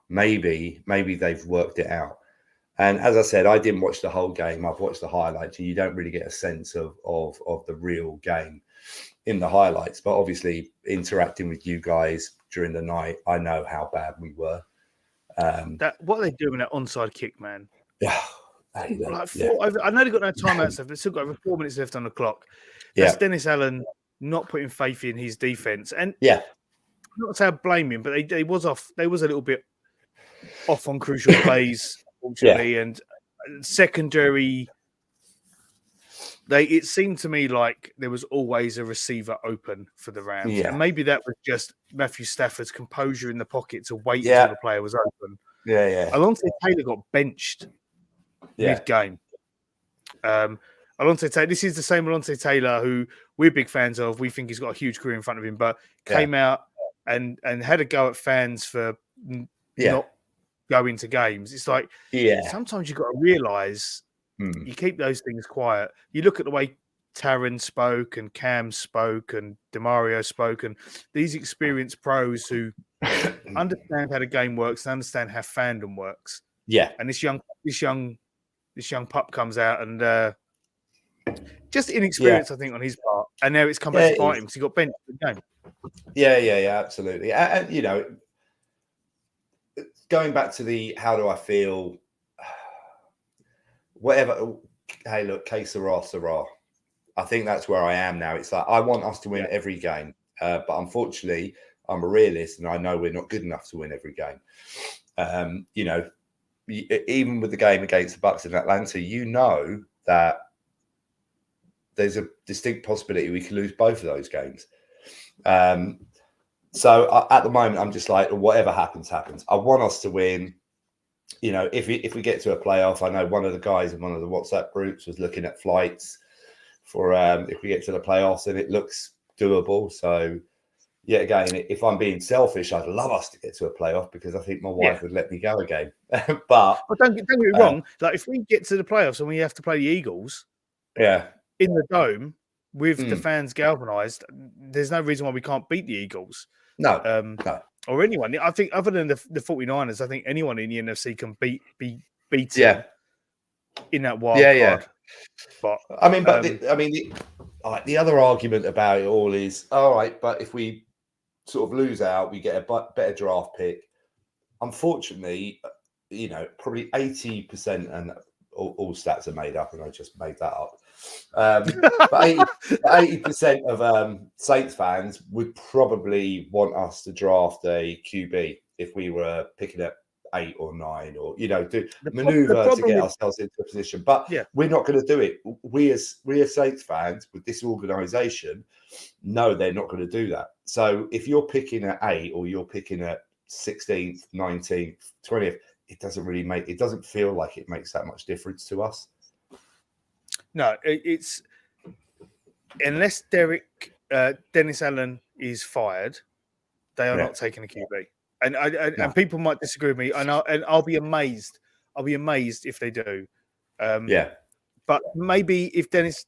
Speaker 3: maybe they've worked it out. And as I said, I didn't watch the whole game. I've watched the highlights, and you don't really get a sense of the real game in the highlights. But obviously, interacting with you guys during the night, I know how bad we were.
Speaker 1: What are they doing that onside kick, man?
Speaker 3: Yeah.
Speaker 1: I know they've got no timeouts. They've still got over 4 minutes left on the clock. That's Dennis Allen not putting faith in his defense. And not to say I blame him, but they was off. They was a little bit off on crucial plays, unfortunately, and secondary. It seemed to me like there was always a receiver open for the Rams, and maybe that was just Matthew Stafford's composure in the pocket to wait until the player was open. Alontae Taylor got benched mid-game. Alontae Taylor. This is the same Alontae Taylor who we're big fans of. We think he's got a huge career in front of him, but came out and had a go at fans for not going to games. It's like sometimes you've got to realise you keep those things quiet. You look at the way Taron spoke and Cam spoke and DeMario spoke, and these experienced pros who understand how the game works and understand how fandom works. And this young pup comes out and just inexperience, I think, on his part. And now it's come back to bite him because he got benched in the game.
Speaker 3: Yeah, absolutely. And, going back to the how do I feel, whatever. Hey, look, que sera. I think that's where I am now. It's like I want us to win every game. But unfortunately, I'm a realist and I know we're not good enough to win every game. Even with the game against the Bucks in Atlanta, that there's a distinct possibility we could lose both of those games. So at the moment, I'm just like, whatever happens. I want us to win. If we get to a playoff, I know one of the guys in one of the WhatsApp groups was looking at flights for if we get to the playoffs, and it looks doable. So, again, if I'm being selfish, I'd love us to get to a playoff because I think my wife would let me go again. But
Speaker 1: don't get me wrong. Like if we get to the playoffs and we have to play the Eagles, in the dome with the fans galvanized, there's no reason why we can't beat the Eagles.
Speaker 3: No.
Speaker 1: Or anyone. I think other than the 49ers, I think anyone in the NFC can be beaten in that wild card. But
Speaker 3: the other argument about it all is all right, but if we sort of lose out, we get a better draft pick. Unfortunately, probably 80%, and all stats are made up, and I just made that up. But 80% of Saints fans would probably want us to draft a QB if we were picking up 8 or 9, or do maneuver to get ourselves into a position. But we're not going to do it. We as Saints fans with this organisation know they're not going to do that. So if you're picking at 8 or you're picking at 16th, 19th, 20th, it doesn't feel like it makes that much difference to us.
Speaker 1: No, it's unless Dennis Allen is fired, they are not taking a QB. And people might disagree with me, and I'll be amazed. I'll be amazed if they do. But maybe if Dennis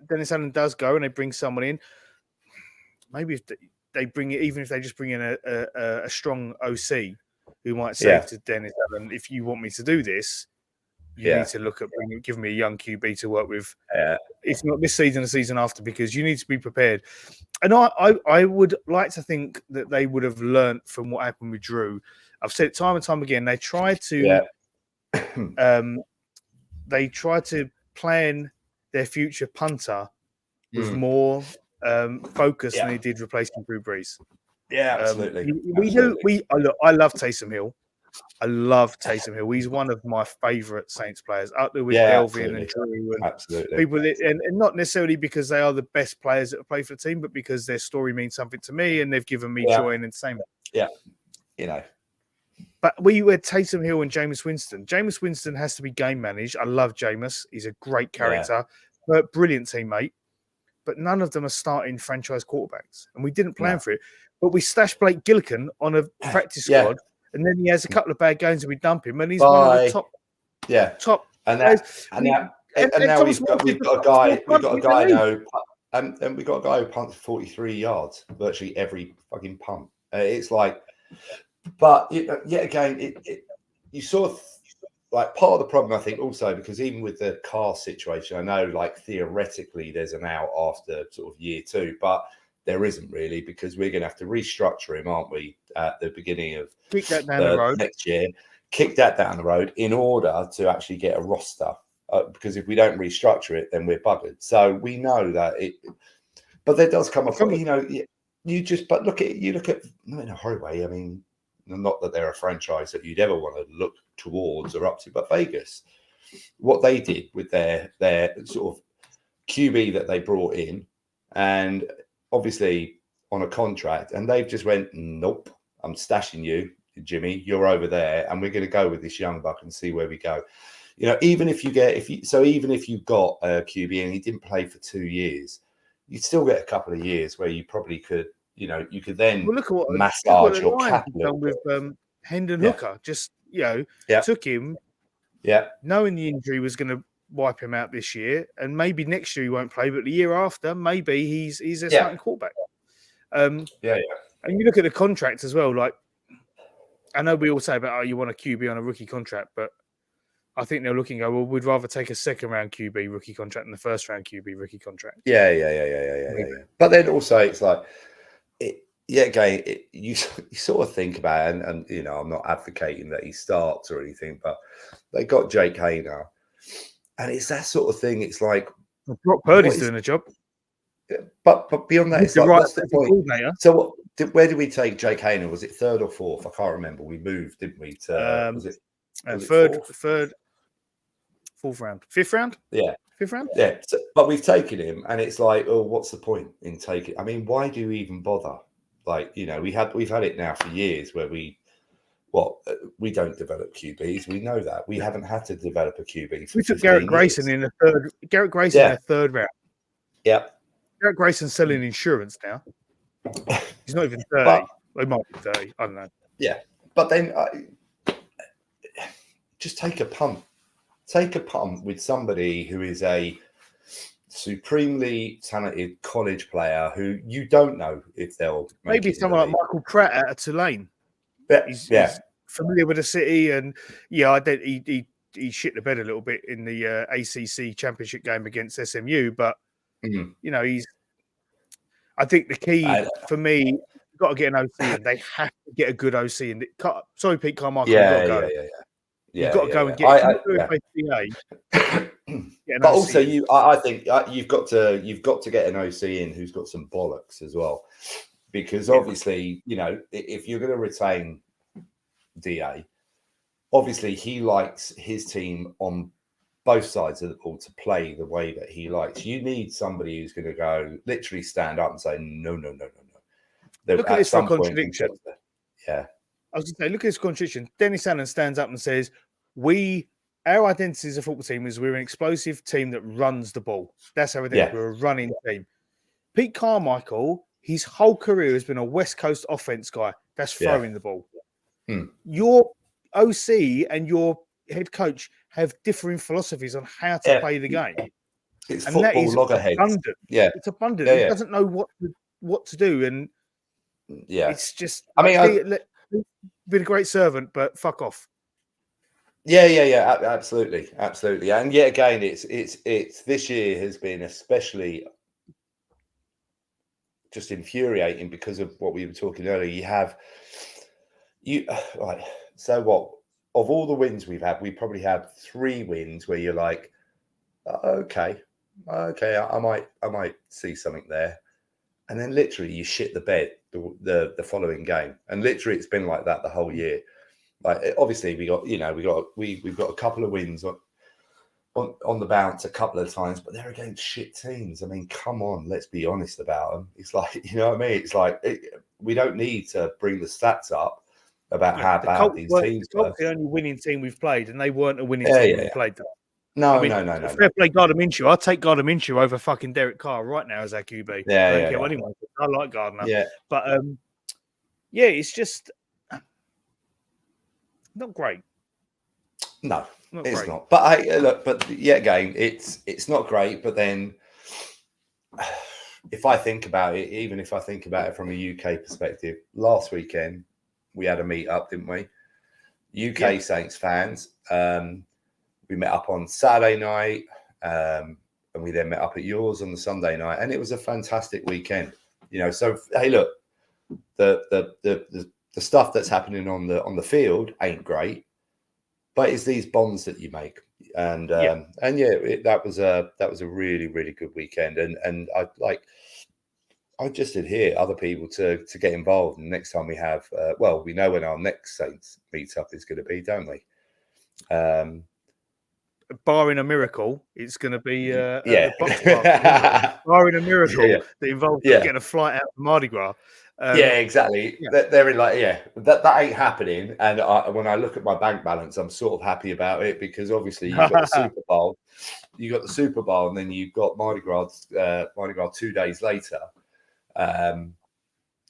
Speaker 1: Allen does go and they bring someone in, maybe if they bring it, even if they just bring in a strong OC who might say to Dennis Allen, if you want me to do this, you need to look at giving me a young QB to work with. If not this season, the season after, because you need to be prepared. And I would like to think that they would have learnt from what happened with Drew. I've said it time and time again. They tried to plan their future punter with more focus than they did replacing Drew Brees.
Speaker 3: Yeah, absolutely.
Speaker 1: I love Taysom Hill. I love Taysom Hill. He's one of my favourite Saints players, up there with Delvin and Drew and people. And not necessarily because they are the best players that play for the team, but because their story means something to me and they've given me joy and entertainment.
Speaker 3: Yeah,
Speaker 1: But we were Taysom Hill and Jameis Winston. Jameis Winston has to be game managed. I love Jameis. He's a great character, but brilliant teammate. But none of them are starting franchise quarterbacks, and we didn't plan for it. But we stashed Blake Gillikin on a practice squad. And then he has a couple of bad games and we dump him, and he's one of the top. And
Speaker 3: now we've got a guy now, and we've got a guy who punts 43 yards virtually every fucking punt. It's like, but yet again, you sort of like part of the problem, I think, also because even with the car situation, I know like theoretically there's an out after sort of year 2, but there isn't really, because we're going to have to restructure him, aren't we, at the beginning of
Speaker 1: kick that down the road
Speaker 3: next year, kick that down the road in order to actually get a roster. Because if we don't restructure it, then we're buggered. So we know that it, but there does come a point, but look at, not in a horrible way. I mean, not that they're a franchise that you'd ever want to look towards or up to, but Vegas, what they did with their sort of QB that they brought in, and obviously on a contract, and they've just went, nope, I'm stashing you, Jimmy, you're over there, and we're going to go with this young buck and see where we go. Even if you got a QB and he didn't play for 2 years, you'd still get a couple of years where you probably could, you could then massage your cap
Speaker 1: with Hendon Hooker. Just took him, knowing the injury was going to wipe him out this year, and maybe next year he won't play, but the year after, maybe he's a starting quarterback. And you look at the contract as well. Like, I know we all say about, you want a QB on a rookie contract, but I think they're looking, well, we'd rather take a second-round QB rookie contract than the first-round QB rookie contract.
Speaker 3: Yeah. But then also, it's like, you sort of think about it, and I'm not advocating that he starts or anything, but they got Jake Hayner, and it's that sort of thing. It's like,
Speaker 1: Brock Purdy's doing a job.
Speaker 3: But beyond that, it's like, what's the point? So where did we take Jake Hayner? Was it 3rd or 4th? I can't remember. We moved, didn't we? To was it
Speaker 1: 3rd, 4th round, 5th round?
Speaker 3: Yeah.
Speaker 1: 5th round?
Speaker 3: Yeah. So, but we've taken him, and it's like, oh, what's the point in taking? I mean, why do you even bother? Like, we've had it now for years where we don't develop QBs. We know that. We haven't had to develop a QB.
Speaker 1: We took Garrett Grayson in the third. Garrett Grayson in the 3rd round.
Speaker 3: Yeah.
Speaker 1: Garrett Grayson's selling insurance now. He's not even 30. He might be 30. I don't know.
Speaker 3: Yeah. But then just take a punt. Take a punt with somebody who is a supremely talented college player who you don't know if they'll
Speaker 1: maybe someone like Michael Pratt out of Tulane. He's familiar with the city, and he shit the bed a little bit in the ACC championship game against SMU, but he's. I think the key for me, you've got to get an OC, and they have to get a good OC. And sorry, Pete Carmichael, you've got to go. You've got to go and get.
Speaker 3: But also, I think you've got to get an OC in who's got some bollocks as well, because obviously, if you're going to retain DA, obviously he likes his team on both sides of the ball to play the way that he likes. You need somebody who's going to go literally stand up and say, no.
Speaker 1: Look at this for contradiction.
Speaker 3: Yeah.
Speaker 1: I was going to say, look at this contradiction. Dennis Allen stands up and says, our identity as a football team is we're an explosive team that runs the ball. That's how we think. We're a running team. Pete Carmichael, his whole career has been a West Coast offense guy. That's throwing the ball. Your OC and your head coach have differing philosophies on how to play the game.
Speaker 3: It's
Speaker 1: And that
Speaker 3: football
Speaker 1: is
Speaker 3: loggerheads.
Speaker 1: abundant.
Speaker 3: Yeah,
Speaker 1: it's abundant.
Speaker 3: Yeah,
Speaker 1: He
Speaker 3: yeah.
Speaker 1: doesn't know what to do, and it's just.
Speaker 3: I mean,
Speaker 1: been a great servant, but fuck off.
Speaker 3: Yeah, absolutely, and yet again, it's this year has been especially just infuriating because of what we were talking earlier. Right. So what? Of all the wins we've had, we probably have 3 wins where you're like, okay, I might see something there, and then literally you shit the bed the following game, and literally it's been like that the whole year. Like, obviously we've got a couple of wins on the bounce a couple of times, but they're against shit teams. I mean, come on, let's be honest about them. It's like, you know what I mean? It's like we don't need to bring the stats up about how bad these teams were.
Speaker 1: The only winning team we've played, and they weren't a winning team when we played them.
Speaker 3: No.
Speaker 1: Fair play, Gardner Minshew. I'd take Gardner Minshew over fucking Derek Carr right now as our QB. I don't care what anyone says. I like Gardner.
Speaker 3: Yeah.
Speaker 1: But it's just not great.
Speaker 3: No, it's not. But but yet again, it's not great. But then, if I think about it, even if I think about it from a UK perspective, last weekend we had a meet up, didn't we? UK Saints fans. We met up on Saturday night, and we then met up at yours on the Sunday night, and it was a fantastic weekend. So hey, look, the stuff that's happening on the field ain't great, but it's these bonds that you make, and that was a really, really good weekend, and I just did hear other people to get involved. And next time we have, we know when our next Saints meetup is going to be, don't we?
Speaker 1: Barring a miracle, it's going to be at the box park. Barring a miracle that involves getting a flight out to Mardi Gras.
Speaker 3: Exactly. Yeah. They're in that ain't happening. And when I look at my bank balance, I'm sort of happy about it, because obviously you've got the Super Bowl, and then you've got Mardi Gras 2 days later,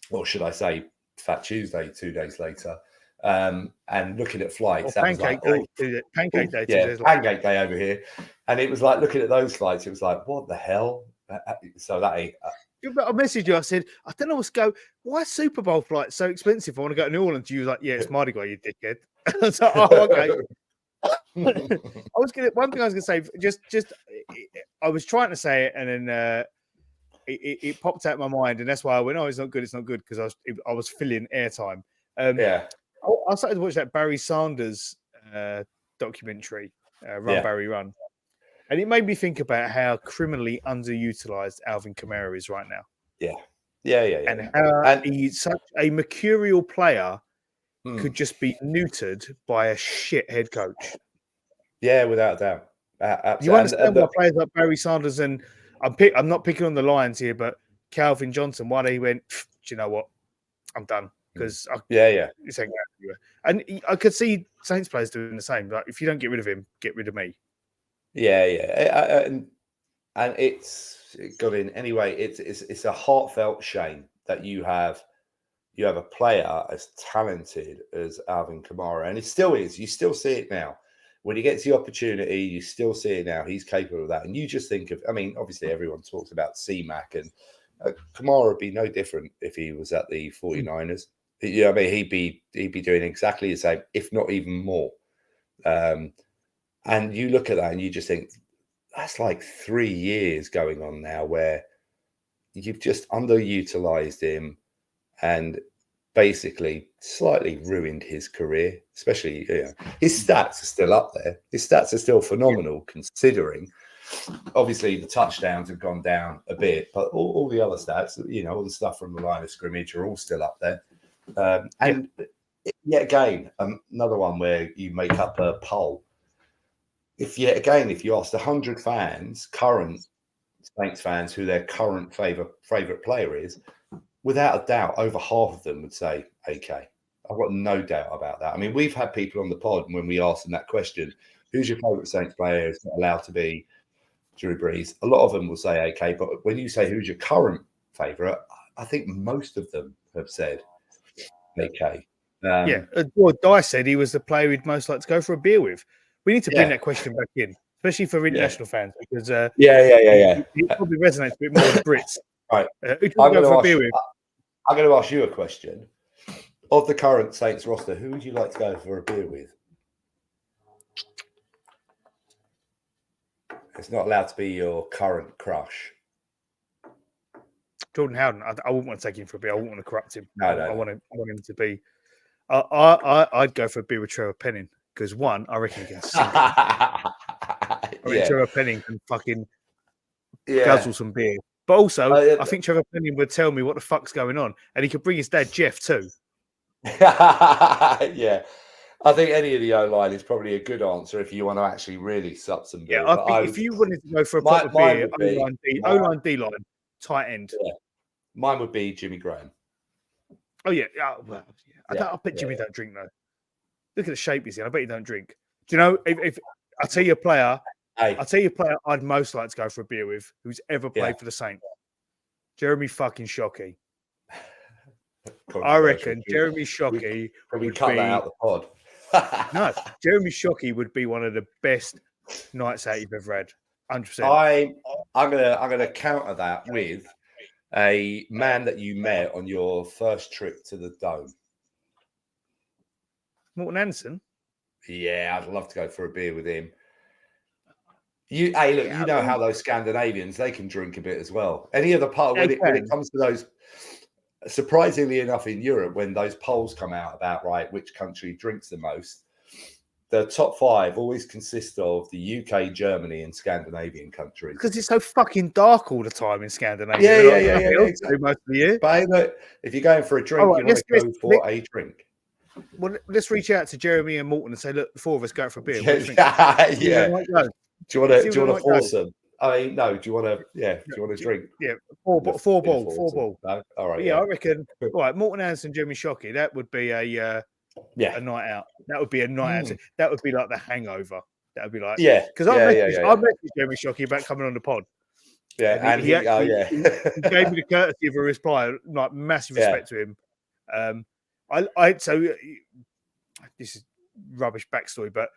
Speaker 3: or should I say Fat Tuesday 2 days later. And looking at flights, that
Speaker 1: Pancake Day,
Speaker 3: Pancake Day over here, and it was like looking at those flights. It was like, what the hell? So that ain't.
Speaker 1: I messaged you. I said, I don't know what's go. Why Super Bowl flights so expensive? I want to go to New Orleans. You was like, yeah, it's Mardi Gras, you dickhead. I was like, oh, okay. One thing I was gonna say, just I was trying to say it, and then it popped out of my mind, and that's why I went, oh, it's not good, because I was filling airtime. I started to watch that Barry Sanders documentary, Run Barry Run, and it made me think about how criminally underutilized Alvin Kamara is right now. And how he's such a mercurial player could just be neutered by a shit head coach.
Speaker 3: Yeah, without a doubt.
Speaker 1: You understand why players like Barry Sanders, and I'm not picking on the Lions here, but Calvin Johnson, why they went, do you know what? I'm done. Because it's ain't going anywhere. And I could see Saints players doing the same. Like, if you don't get rid of him, get rid of me.
Speaker 3: And it's got in anyway. It's a heartfelt shame that you have a player as talented as Alvin Kamara, and it still is. You still see it now. When he gets the opportunity, you still see it now. He's capable of that, and you just think of. I mean, obviously, everyone talks about C-Mac, and Kamara would be no different if he was at the 49ers. You know what I mean? He'd be doing exactly the same, if not even more. And you look at that and you just think, that's like 3 years going on now where you've just underutilized him and basically slightly ruined his career. Especially, his stats are still up there. His stats are still phenomenal considering. Obviously, the touchdowns have gone down a bit, but all the other stats, all the stuff from the line of scrimmage are all still up there. And yet again, another one where you make up a poll. If you asked 100 fans, current Saints fans, who their current favorite player is, without a doubt, over half of them would say AK. I've got no doubt about that. I mean, we've had people on the pod, and when we asked them that question, who's your favorite Saints player? It's not allowed to be Drew Brees. A lot of them will say AK, but when you say who's your current favorite, I think most of them have said AK.
Speaker 1: Well, Dye said he was the player he'd most like to go for a beer with. We need to bring that question back in, especially for international fans, because it probably resonates a bit more with the Brits.
Speaker 3: Right.
Speaker 1: Who do you go for a beer with?
Speaker 3: I'm going to ask you a question. Of the current Saints roster, who would you like to go for a beer with? It's not allowed to be your current crush.
Speaker 1: Jordan Howden. I wouldn't want to take him for a beer. I wouldn't want to corrupt him.
Speaker 3: No.
Speaker 1: I want him to be. I'd go for a beer with Trevor Penning because one, I reckon he can sing. I reckon Trevor Penning can fucking guzzle some beer. But also, I think Trevor Penning would tell me what the fuck's going on, and he could bring his dad Jeff too.
Speaker 3: Yeah. I think any of the O-line is probably a good answer if you want to actually really sup some beer.
Speaker 1: Yeah, I think if you wanted to go for a proper beer, O-line, D-line, tight end.
Speaker 3: Yeah. Mine would be Jimmy Graham.
Speaker 1: Oh, yeah. I bet Jimmy don't drink, though. Look at the shape he's in. I bet he don't drink. Do you know, if I tell you a player, I'd most like to go for a beer with who's ever played for the Saints. Jeremy fucking Shockey. I reckon Jeremy Shockey
Speaker 3: would cut that out the pod.
Speaker 1: No, Jeremy Shockey would be one of the best nights out you've ever had. 100%.
Speaker 3: I'm gonna counter that with a man that you met on your first trip to the Dome.
Speaker 1: Morton Anderson?
Speaker 3: Yeah, I'd love to go for a beer with him. You know how those Scandinavians, they can drink a bit as well. Any other part when it comes to those, surprisingly enough, in Europe, when those polls come out about which country drinks the most, the top 5 always consist of the UK, Germany, and Scandinavian countries.
Speaker 1: Because it's so fucking dark all the time in Scandinavia.
Speaker 3: Yeah.
Speaker 1: Exactly. Most of the year.
Speaker 3: But look, if you're going for a drink, you want to go for a drink.
Speaker 1: Well, let's reach out to Jeremy and Morton and say, look, the 4 of us go for a beer.
Speaker 3: Yeah. Do you want to force them? I mean, no. Do you want to? Yeah. Do you want to drink?
Speaker 1: Yeah. Four ball.
Speaker 3: No? All right.
Speaker 1: Yeah, I reckon. All right, Morton Anderson, Jeremy Shockey. That would be a night out. That would be a night out. That would be like the Hangover. That would be like because I messaged Jeremy Shockey about coming on the pod.
Speaker 3: Yeah, and he gave
Speaker 1: me the courtesy of a reply. Like massive respect to him. So this is rubbish backstory, but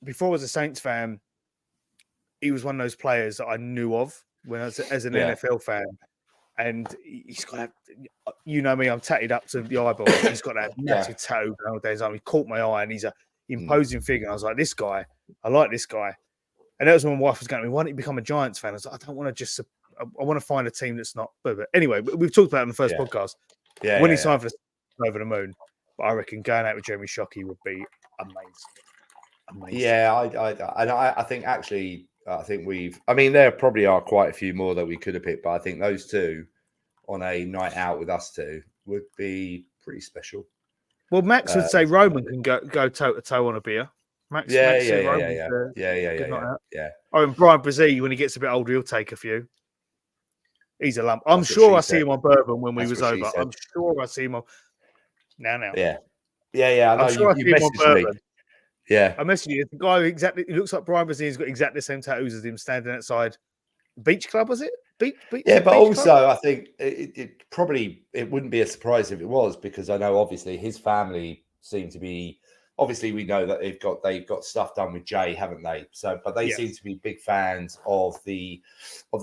Speaker 1: before I was a Saints fan, he was one of those players that I knew of when I was as an NFL fan. And he's got you know me, I'm tatted up to the eyeball. He's got that massive tattoo nowadays. He caught my eye and he's an imposing figure. I was like, this guy, I like this guy. And that was when my wife was going to me, why don't you become a Giants fan? I was like, I don't want to just, I want to find a team that's not. But anyway, we've talked about it in the first podcast. Yeah. When he signed for the over the moon. But I reckon going out with Jeremy Shockey would be amazing.
Speaker 3: Yeah, I think actually, there probably are quite a few more that we could have picked, but I think those two on a night out with us two would be pretty special.
Speaker 1: Well, Max would say Roman can go toe to toe on a beer. Max,
Speaker 3: yeah.
Speaker 1: Oh, and Brian Brazil, when he gets a bit older, he'll take a few. He's a lump. I'm sure I see him on bourbon when we was over. I'm sure I see him on now.
Speaker 3: Yeah. I know.
Speaker 1: I'm sure
Speaker 3: you messaged me. Yeah,
Speaker 1: I messaged you. The guy exactly. He looks like Brian Brazil. He's got exactly the same tattoos as him, standing outside Beach Club. Was it? Beach
Speaker 3: yeah, but
Speaker 1: Beach
Speaker 3: also
Speaker 1: Club?
Speaker 3: I think it wouldn't be a surprise if it was, because I know obviously his family seem to be. Obviously, we know that they've got stuff done with Jay, haven't they? So, but they seem to be big fans of the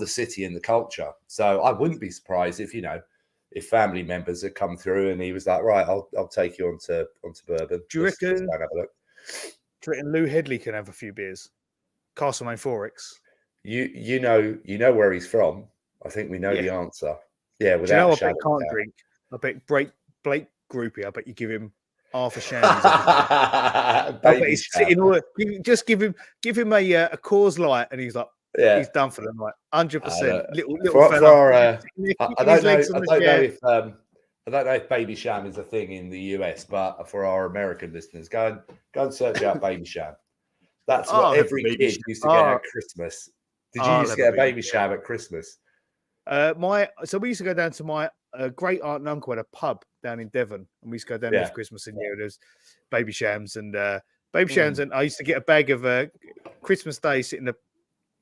Speaker 3: city and the culture. So, I wouldn't be surprised if family members had come through and he was like, right, I'll take you onto bourbon.
Speaker 1: Do you reckon?
Speaker 3: Have a look.
Speaker 1: Do you reckon Lou Headley can have a few beers? Castlemaine Forex.
Speaker 3: You know where he's from. I think we know the answer. Yeah, without
Speaker 1: I bet can't drink. I bet Blake Groupie. I bet you give him half a shandy. I bet he's sitting. Just give him a Coors Light, and he's like, he's done for the night. 100%. Little fella.
Speaker 3: I don't know if Baby Sham is a thing in the US, but for our American listeners, go and search out Baby Sham. That's what every kid used to get at Christmas. Did you used to get a Baby Sham at Christmas?
Speaker 1: So we used to go down to my great aunt and uncle at a pub down in Devon, and we used to go down there for Christmas. And there's Baby Shams and and I used to get a bag of Christmas Day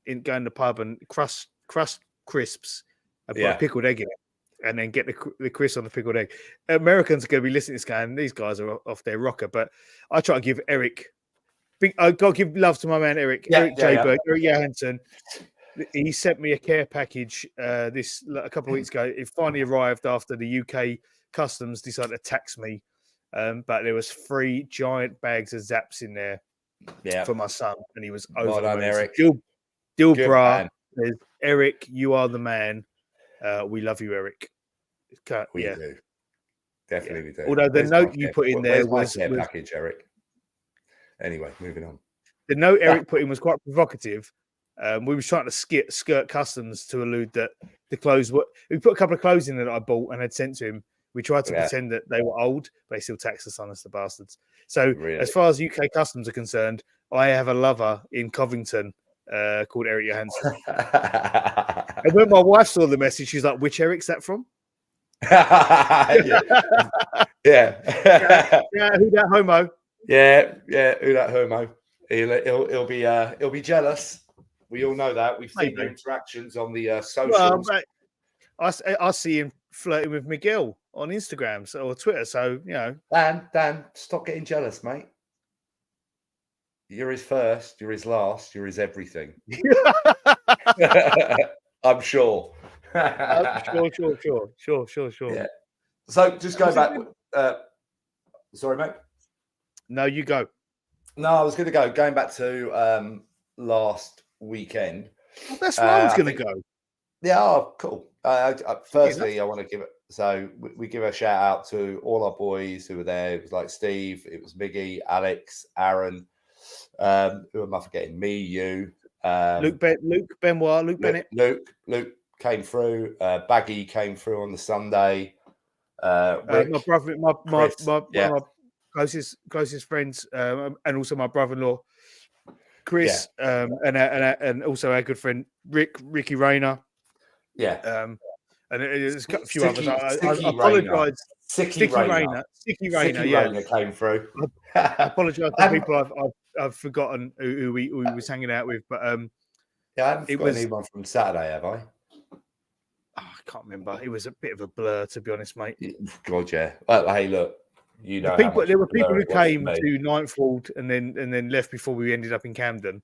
Speaker 1: going to the pub and crust crisps and put a pickled egg in it. And then get the crisp on the pickled egg. Americans are going to be listening to this guy, and these guys are off their rocker. But I try to give Eric I got to give love to my man Eric Eric Johansen. He sent me a care package a couple of weeks ago. It finally arrived after the UK customs decided to tax me, but there was 3 giant bags of Zaps in there for my son, and he was over.
Speaker 3: Well done, Eric.
Speaker 1: Dilbra says, Eric, you are the man. We love you, Eric.
Speaker 3: We do. Definitely we do.
Speaker 1: Although the note you put in there was
Speaker 3: care package, Eric. Anyway, moving on.
Speaker 1: The note Eric put in was quite provocative. We were trying to skirt customs to allude that the clothes were. We put a couple of clothes in that I bought and had sent to him. We tried to pretend that they were old, but they still taxed us on us, the bastards. So, as far as UK customs are concerned, I have a lover in Covington called Eric Johansen. And when my wife saw the message, she's like, "Which Eric's that from?"
Speaker 3: yeah,
Speaker 1: who that homo?
Speaker 3: Yeah, who that homo? He'll be jealous. We all know that. We've seen their interactions on the socials.
Speaker 1: Well, I see him flirting with Miguel on Instagram or Twitter. So
Speaker 3: Dan, stop getting jealous, mate. You're his first. You're his last. You're his everything. I'm sure.
Speaker 1: Sure.
Speaker 3: Yeah. So just go back. Sorry, mate.
Speaker 1: No, you go.
Speaker 3: No, I was going to going back to last weekend.
Speaker 1: Well, that's where I was going to go.
Speaker 3: Yeah, cool. Firstly, I want to give it. So we give a shout out to all our boys who were there. It was like Steve, it was Miggy, Alex, Aaron. Who am I forgetting? Me, you,
Speaker 1: Luke Benoit, Luke Bennett.
Speaker 3: Luke came through. Baggy came through on the Sunday. Rick,
Speaker 1: my brother, my closest friends, and also my brother-in-law, Chris, and also our good friend Ricky Rayner.
Speaker 3: Yeah.
Speaker 1: And there's a few others. I apologise. Sticky Rayner
Speaker 3: came through.
Speaker 1: I apologise to people I've forgotten who he was hanging out with, but
Speaker 3: I haven't forgotten anyone from Saturday, have I?
Speaker 1: I can't remember. It was a bit of a blur, to be honest, mate.
Speaker 3: God, yeah. Well, hey, look, you know,
Speaker 1: there were people who came to Ninthfield and then left before we ended up in Camden.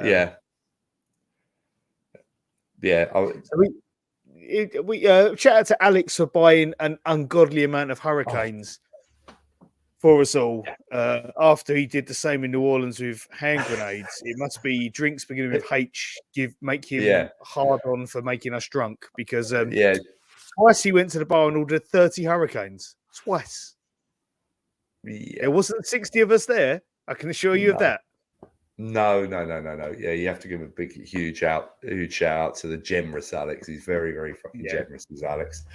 Speaker 3: Yeah.
Speaker 1: We shout out to Alex for buying an ungodly amount of hurricanes for us all. After he did the same in New Orleans with hand grenades, it must be drinks beginning with H make him hard on for making us drunk because twice he went to the bar and ordered 30 hurricanes. Twice.
Speaker 3: Yeah.
Speaker 1: There wasn't 60 of us there. I can assure you of that.
Speaker 3: No. Yeah, you have to give a huge shout out to the generous Alex. He's very, very fucking generous, is Alex.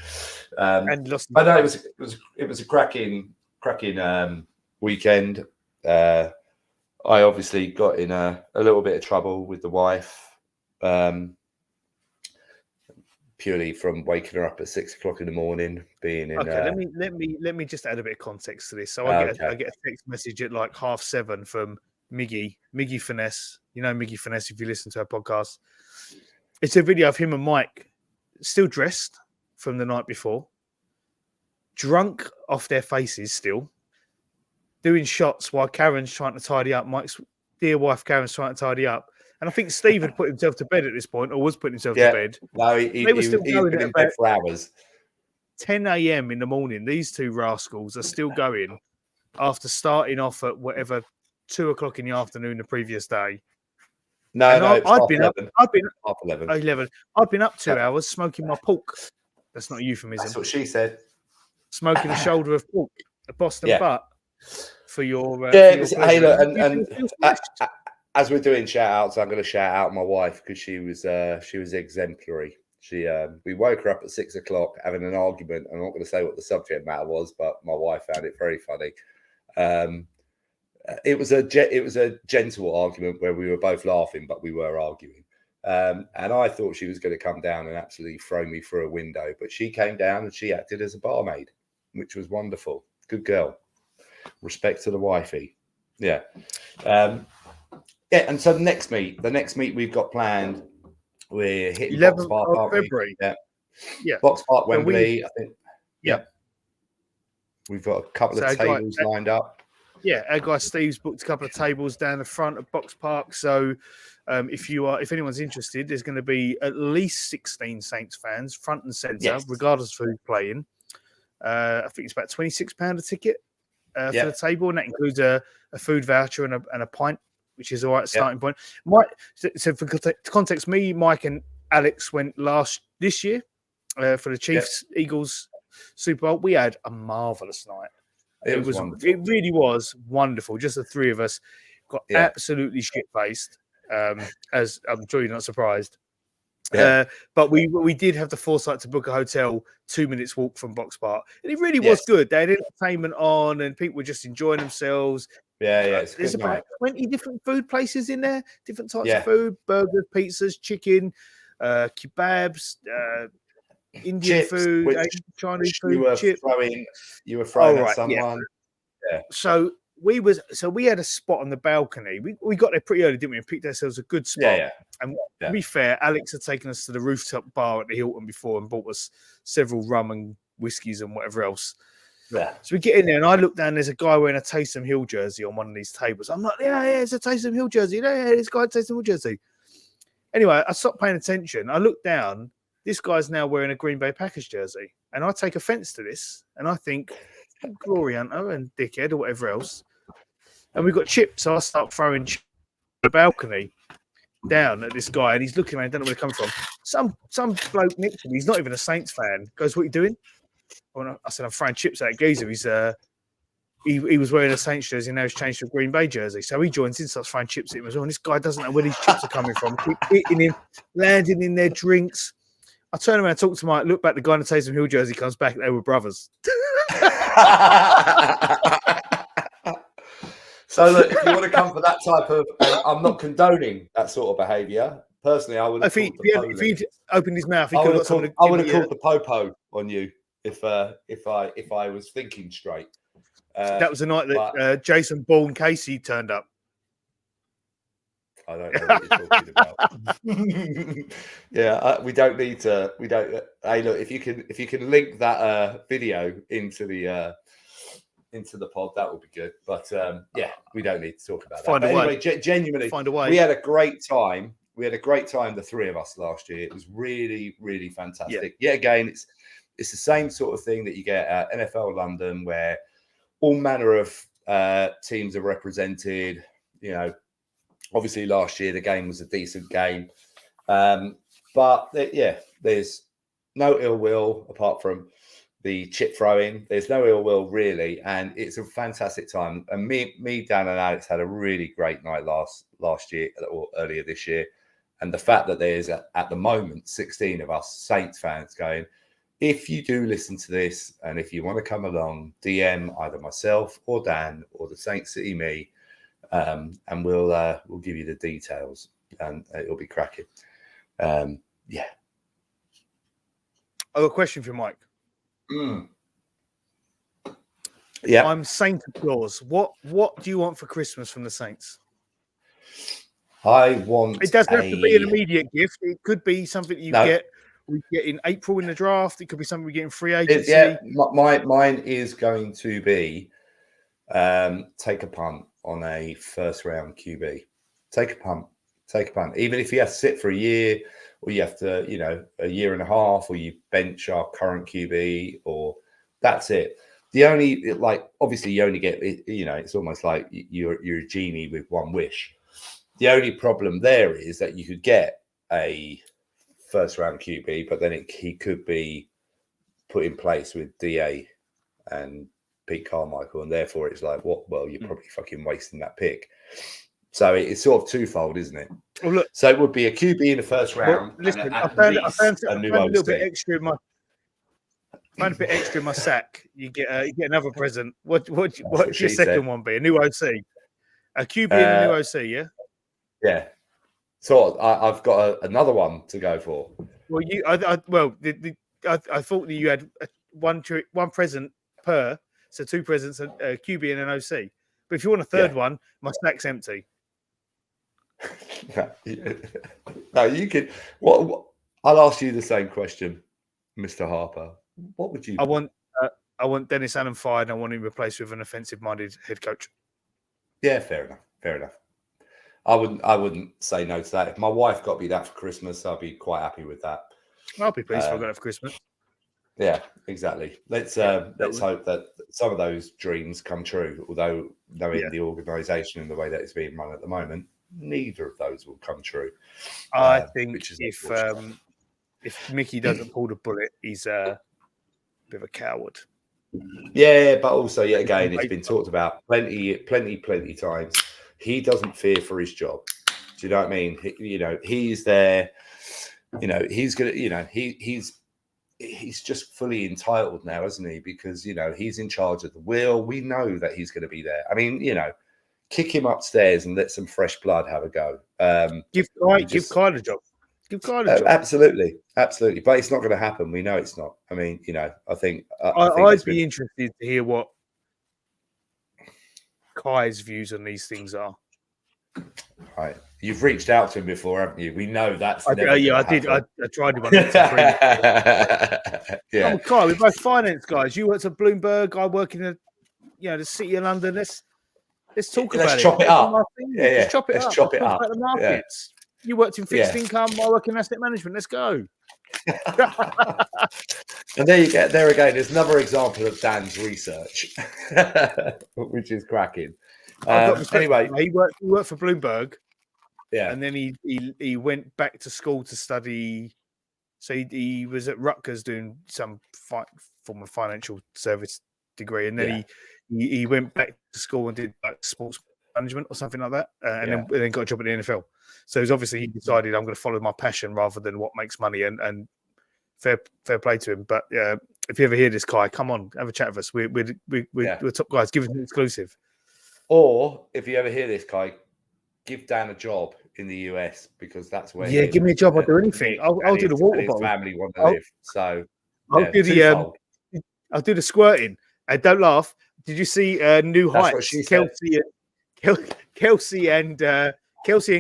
Speaker 1: And lost.
Speaker 3: But no, it was a cracking weekend. I obviously got in a little bit of trouble with the wife, purely from waking her up at 6 o'clock in the morning, being in.
Speaker 1: Okay, let me just add a bit of context to this. So I get a text message at like 7:30 from Miggy Finesse. You know Miggy Finesse if you listen to our podcast. It's a video of him and Mike still dressed from the night before, drunk off their faces still, doing shots while Karen's trying to tidy up. Mike's dear wife Karen's trying to tidy up. And I think Steve had put himself to bed at this point, or was putting himself to bed.
Speaker 3: No, he was been in bed for hours. 10
Speaker 1: a.m. in the morning. These two rascals are still going after starting off at whatever 2 o'clock in the afternoon the previous day. I've been up 11. I've been up 2 hours smoking my pork. That's not a euphemism.
Speaker 3: That's what she said.
Speaker 1: Smoking a shoulder of pork, a Boston butt for your.
Speaker 3: Hey, look, and as we're doing shout outs, I'm going to shout out my wife because she was exemplary. We woke her up at 6 o'clock having an argument. I'm not going to say what the subject matter was, but my wife found it very funny. It was a gentle argument where we were both laughing, but we were arguing. And I thought she was going to come down and absolutely throw me through a window, but she came down and she acted as a barmaid, which was wonderful. Good girl. Respect to the wifey. Yeah. And so the next meet we've got planned, we're hitting Box Park,
Speaker 1: February.
Speaker 3: Yeah. Box Park, Wembley, I think.
Speaker 1: Yeah.
Speaker 3: We've got a couple of tables lined up.
Speaker 1: Yeah, our guy Steve's booked a couple of tables down the front of Box Park. So if anyone's interested, there's going to be at least 16 Saints fans, front and centre, regardless of who's playing. I think it's about £26 a ticket for the table, and that includes a food voucher and a pint, which is all right starting point. So for context, me, Mike, and Alex went this year for the Chiefs Eagles Super Bowl. We had a marvelous night. It was wonderful. It really was wonderful. Just the three of us got absolutely shit-faced, as I'm sure you're not surprised. But we did have the foresight to book a hotel 2 minutes walk from Box Park, and it really was good. They had entertainment on, and people were just enjoying themselves. There's about 20 different food places in there, different types of food: burgers, pizzas, chicken, kebabs, Indian food, Chinese food.
Speaker 3: You were throwing at someone. Yeah.
Speaker 1: So we had a spot on the balcony. We got there pretty early, didn't we? And picked ourselves a good spot. And to be fair, Alex had taken us to the rooftop bar at the Hilton before and bought us several rum and whiskies and whatever else.
Speaker 3: Yeah.
Speaker 1: So we get in there and I look down, there's a guy wearing a Taysom Hill jersey on one of these tables. I'm like, it's a Taysom Hill jersey. This guy Taysom Hill jersey. Anyway, I stopped paying attention. I look down. This guy's now wearing a Green Bay Packers jersey. And I take offense to this. And I think, glory hunter and dickhead or whatever else. And we've got chips. So I start throwing chips on the balcony down at this guy. And he's looking around, don't know where they're coming from. Some bloke next to me, he's not even a Saints fan, goes, "What are you doing?" I said, "I'm throwing chips at geezer." He was wearing a Saints jersey and now he's changed to a Green Bay jersey. So he joins in, starts throwing chips at him as well. And this guy doesn't know where these chips are coming from. Keep hitting him, landing in their drinks. I turn around, talk to Mike, look back, the guy in the Taysom Hill jersey comes back, they were brothers.
Speaker 3: So look, if you want to come for that type of, I'm not condoning that sort of behaviour. Personally, I would have.
Speaker 1: If he'd opened his mouth,
Speaker 3: I would have called the popo on you if I was thinking straight.
Speaker 1: That was the night that Jason Bourne Casey turned up.
Speaker 3: I don't know what you're talking about. We don't need to. We don't. Hey, look, if you can link that video into the pod, that would be good. But we don't need to talk about that. Anyway, genuinely,
Speaker 1: find a way.
Speaker 3: We had a great time. The three of us last year. It was really, really fantastic. Yeah, again, it's the same sort of thing that you get at NFL London, where all manner of teams are represented. You know, obviously last year the game was a decent game, but there's no ill will apart from the chip throwing. There's no ill will really, and it's a fantastic time. And me, Dan, and Alex had a really great night last year or earlier this year. And the fact that there's at the moment 16 of us Saints fans going, if you do listen to this and if you want to come along, DM either myself or Dan or the SaintsCityMe, and we'll give you the details, and it'll be cracking. I
Speaker 1: have a question for Mike.
Speaker 3: Yeah,
Speaker 1: I'm Santa Claus. What do you want for Christmas from the Saints?
Speaker 3: I want.
Speaker 1: It doesn't have to be an immediate gift. It could be something we get in April in the draft. It could be something we get in free agency.
Speaker 3: Mine is going to be take a punt on a first round QB. Take a punt. Even if you have to sit for a year, or you have to, a year and a half, or you bench our current QB, or that's it. The only, obviously you only get, it's almost like you're a genie with one wish. The only problem there is that you could get a first round QB, but then he could be put in place with DA and Pete Carmichael, and therefore it's like, what? Well, you're probably fucking wasting that pick. So it's sort of twofold, isn't it?
Speaker 1: Well, look,
Speaker 3: so it would be a QB in the first round.
Speaker 1: Well, listen, I found a little bit extra in my. Find a bit extra in my sack. You get another present. What's your second one be? A new OC, a QB and a new OC, yeah.
Speaker 3: Yeah. So I've got another one to go for.
Speaker 1: Well, I thought that you had one present per, so two presents, a QB and an OC. But if you want a third one, my sack's empty.
Speaker 3: No, you could. What? I'll ask you the same question, Mr. Harper. What would you?
Speaker 1: I want Dennis Allen fired, and I want him replaced with an offensive-minded head coach.
Speaker 3: Yeah, fair enough. Fair enough. I wouldn't say no to that. If my wife got me that for Christmas, I'd be quite happy with that.
Speaker 1: I'll be pleased if I got it for Christmas.
Speaker 3: Yeah, exactly. Let's hope that some of those dreams come true. Although knowing the organisation and the way that it's being run at the moment, neither of those will come true.
Speaker 1: I think if Mickey doesn't pull the bullet, he's a bit of a coward.
Speaker 3: Yeah, but also, yet again, it's been talked about plenty times. He doesn't fear for his job. Do you know what I mean? He's there. He's gonna. He's just fully entitled now, isn't he? Because he's in charge of the wheel. We know that he's going to be there. I mean, kick him upstairs and let some fresh blood have a go.
Speaker 1: Give Kyle a job. Give Kyle a job.
Speaker 3: Absolutely. But it's not going to happen. We know it's not. I mean, I think
Speaker 1: I'd be interested to hear what Kai's views on these things are.
Speaker 3: Right. You've reached out to him before, haven't you? We know that's
Speaker 1: I did. I tried him on yeah. Oh, Kai, we're both finance guys. You worked at Bloomberg. I work in the City of London. Let's talk about it.
Speaker 3: Let's chop it up.
Speaker 1: Let's chop it up.
Speaker 3: Let's chop it up.
Speaker 1: About the markets. Yeah. You worked in fixed income. I work in asset management. Let's go.
Speaker 3: And there you get. There again, there's another example of Dan's research, which is cracking. Anyway,
Speaker 1: he worked for Bloomberg.
Speaker 3: Yeah,
Speaker 1: and then he went back to school to study. So he was at Rutgers doing some form of financial service degree, and then he went back to school and did like sports management or something like that, and then got a job at the NFL. So he decided I'm going to follow my passion rather than what makes money, and fair play to him. But if you ever hear this, Kai, come on, have a chat with us. We're top guys. Give us an exclusive.
Speaker 3: Or if you ever hear this, Kai, give Dan a job in the US because that's where.
Speaker 1: Yeah, give me a job. I'll do anything. I'll do the water bottle.
Speaker 3: His family want to live, so
Speaker 1: I'll do the squirting. And don't laugh. Did you see New Heights? Kelsey and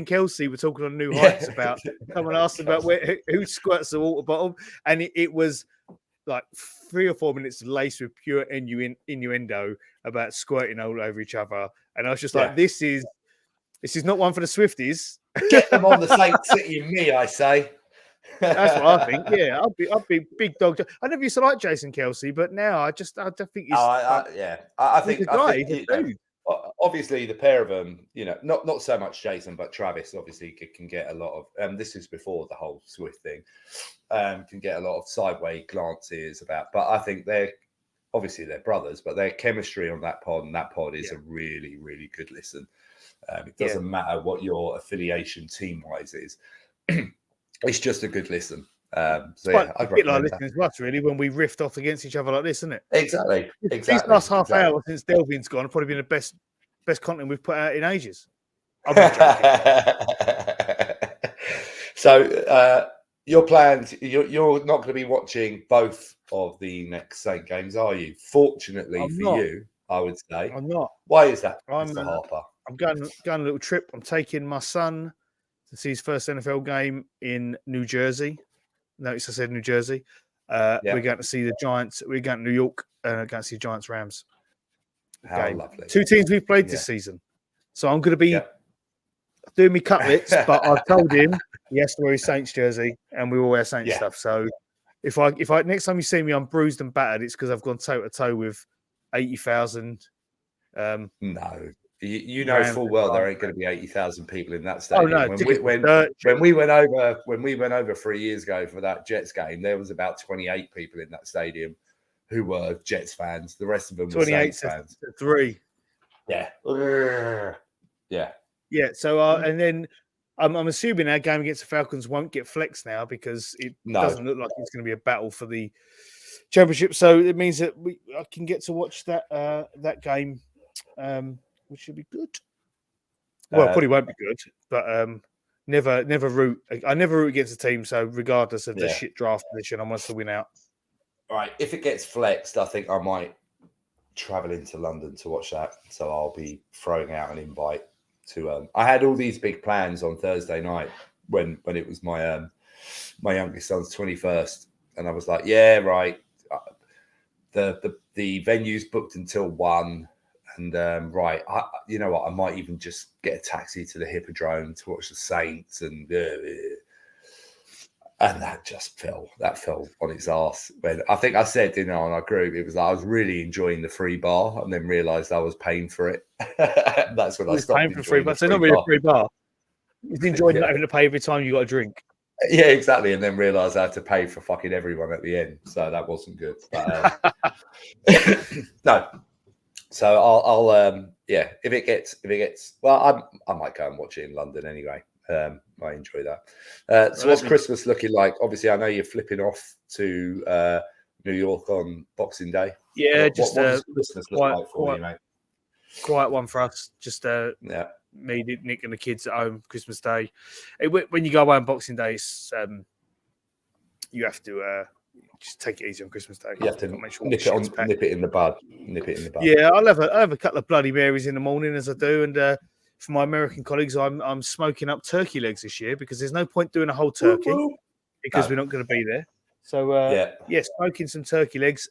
Speaker 1: Kelsey were talking on New Heights about. Someone asked about who squirts the water bottle, and it was like 3 or 4 minutes laced with pure innuendo about squirting all over each other, and I was just like, This is not one for the Swifties.
Speaker 3: Get them on the SaintsCityMe, I say.
Speaker 1: That's what I think. Yeah, I'll be big dog. I never used to like Jason Kelsey, but now I think he's.
Speaker 3: I think obviously the pair of them, not so much Jason, but Travis obviously can get a lot of. This is before the whole Swift thing. Can get a lot of sideways glances about, but I think they're brothers, but their chemistry on that pod is a really, really good listen. It doesn't matter what your affiliation team-wise is. It's just a good listen.
Speaker 1: A bit like listening to us, really, when we riffed off against each other like this, isn't it?
Speaker 3: Exactly.
Speaker 1: These last half hour since Delvin's gone have probably been the best content we've put out in ages. I'm not joking.
Speaker 3: So your plans, you're not going to be watching both of the next Saint games, are you? Fortunately you, I would say.
Speaker 1: I'm not.
Speaker 3: Why is that, Mr. Harper?
Speaker 1: I'm going on a little trip. I'm taking my son to see his first NFL game in New Jersey. Notice I said New Jersey. We're going to see the Giants. We're going to New York. Going to see Giants Rams.
Speaker 3: How lovely.
Speaker 1: 2 teams we've played this season. So I'm going to be doing me cutlets, but I've told him he has to wear his Saints jersey, and we all wear Saints stuff. So if I next time you see me, I'm bruised and battered, it's because I've gone toe to toe with 80,000.
Speaker 3: No. You know full well there ain't going to be 80,000 people in that stadium.
Speaker 1: Oh, no,
Speaker 3: when we went over 3 years ago for that Jets game, there was about 28 people in that stadium who were Jets fans. The rest of them were Saints fans.
Speaker 1: 3.
Speaker 3: Yeah.
Speaker 1: So and then I'm assuming our game against the Falcons won't get flexed now because it doesn't look like it's going to be a battle for the championship. So it means that I can get to watch that game. Which should be good. Well, probably won't be good, but never root. I never root against a team, so regardless of the shit draft position, I want us to win out.
Speaker 3: All right. If it gets flexed, I think I might travel into London to watch that. So I'll be throwing out an invite to. I had all these big plans on Thursday night when it was my youngest son's 21st, and I was like, yeah, right. The venue's booked until 1. And right, you know what? I might even just get a taxi to the Hippodrome to watch the Saints, and that just fell on its arse. When I think I said, didn't I, on our group, it was like I was really enjoying the free bar, and then realised I was paying for it. That's when I stopped
Speaker 1: paying for
Speaker 3: enjoying
Speaker 1: bar.
Speaker 3: the
Speaker 1: So
Speaker 3: free
Speaker 1: not really
Speaker 3: bar.
Speaker 1: a free bar. He's enjoying not having to pay every time you got a drink.
Speaker 3: Yeah, exactly. And then realised I had to pay for fucking everyone at the end, so that wasn't good. But no. So I'll yeah. If it gets well, I might go and watch it in London anyway. I enjoy that. So what's Christmas looking like? Obviously, I know you're flipping off to New York on Boxing Day.
Speaker 1: Yeah,
Speaker 3: what does Christmas look like for you, mate?
Speaker 1: Quiet one for us. Just
Speaker 3: yeah.
Speaker 1: Me, Nick, and the kids at home Christmas Day. When you go away on Boxing Day, you have to just take it easy on Christmas Day.
Speaker 3: You have to make sure nip it in the bud.
Speaker 1: Yeah, I'll have a couple of Bloody Marys in the morning as I do, and for my American colleagues, I'm smoking up turkey legs this year because there's no point doing a whole turkey because we're not going to be there. So yeah, smoking some turkey legs,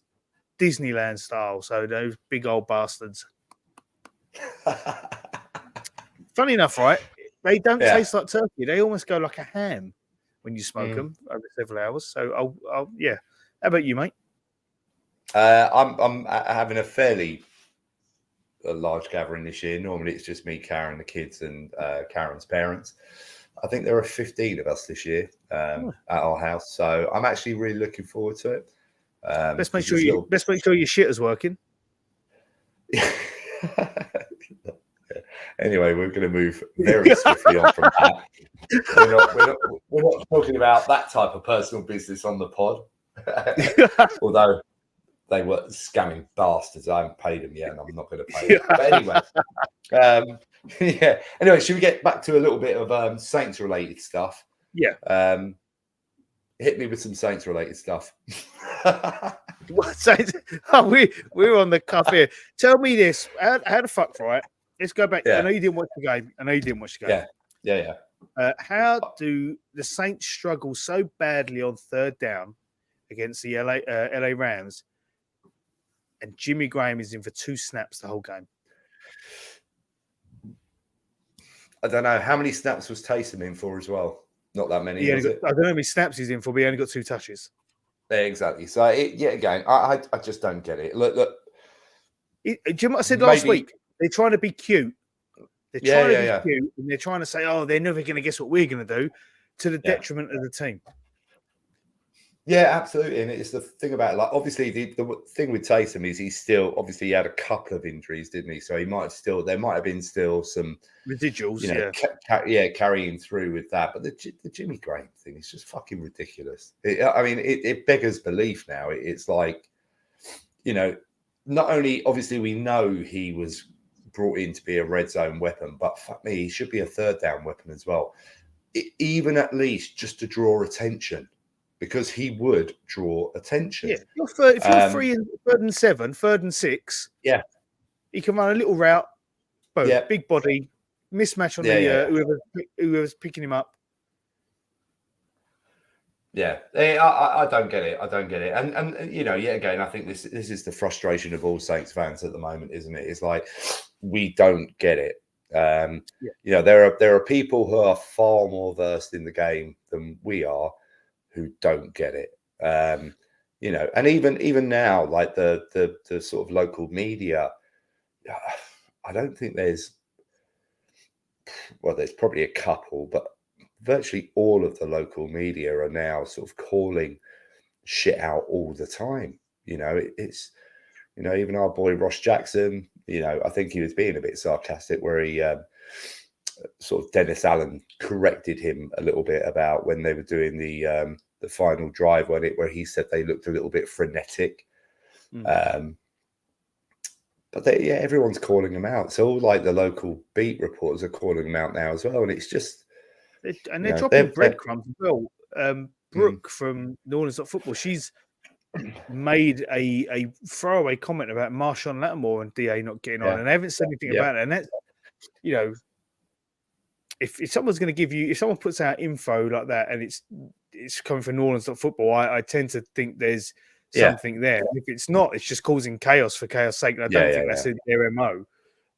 Speaker 1: Disneyland style. So those big old bastards. Funny enough, right? They don't taste like turkey. They almost go like a ham when you smoke them over several hours. So I'll yeah. How about you, mate?
Speaker 3: I'm having a fairly large gathering this year. Normally it's just me, Karen, the kids, and Karen's parents. I think there are 15 of us this year at our house. So I'm actually really looking forward to it.
Speaker 1: Let's make sure your shit is working.
Speaker 3: Anyway, we're going to move very swiftly on from that. We're not talking about that type of personal business on the pod. Although they were scamming bastards. I haven't paid them yet, and I'm not going to pay them. But anyway, yeah. Anyway, should we get back to a little bit of Saints-related stuff?
Speaker 1: Yeah.
Speaker 3: Hit me with some Saints-related stuff.
Speaker 1: What Saints? Oh, we're on the cuff here. Tell me this. How the fuck, right? Let's go back. Yeah. I know you didn't watch the game.
Speaker 3: Yeah.
Speaker 1: How do the Saints struggle so badly on third down against the LA Rams, and Jimmy Graham is in for 2 snaps the whole game?
Speaker 3: I don't know. How many snaps was Taysom in for as well? Not that many,
Speaker 1: I don't know how many snaps he's in for, but he only got 2 touches.
Speaker 3: Yeah, exactly. So, again, I just don't get it. Look.
Speaker 1: Do you know what I said last week? They're trying to be cute. They're trying to be cute, and they're trying to say, "Oh, they're never going to guess what we're going to do," to the detriment of the team.
Speaker 3: Yeah, absolutely. And it's the thing about, like, obviously the thing with Taysom is he had a couple of injuries, didn't he? So there might have been still some
Speaker 1: residuals,
Speaker 3: carrying through with that. But the Jimmy Graham thing is just fucking ridiculous. It beggars belief now. It's like, not only obviously we know he was brought in to be a red zone weapon, but fuck me, he should be a third down weapon as well. Even at least just to draw attention, because he would draw attention.
Speaker 1: Yeah, if you're 3rd and 7, 3rd and 6, he can run a little route. Boom, big body, mismatch on whoever's picking him up.
Speaker 3: Yeah, I don't get it. And yet again, I think this is the frustration of all Saints fans at the moment, isn't it? It's like, we don't get it. There are people who are far more versed in the game than we are who don't get it. And even now, like the sort of local media, I don't think there's probably a couple, but virtually all of the local media are now sort of calling shit out all the time. It's even our boy Ross Jackson, I think he was being a bit sarcastic where he sort of Dennis Allen corrected him a little bit about when they were doing the final drive where he said they looked a little bit frenetic. But everyone's calling them out. So all like the local beat reporters are calling them out now as well. And it's just,
Speaker 1: they're dropping breadcrumbs as well. Brooke from New Orleans Football, she's made a throwaway comment about Marshawn Lattimore and DA not getting on, and they haven't said anything about it. And that's, if someone's going to give you, if someone puts out info like that and it's coming from New Orleans Football, I tend to think there's something there. If it's not, it's just causing chaos for chaos' sake. And I don't think that's their MO.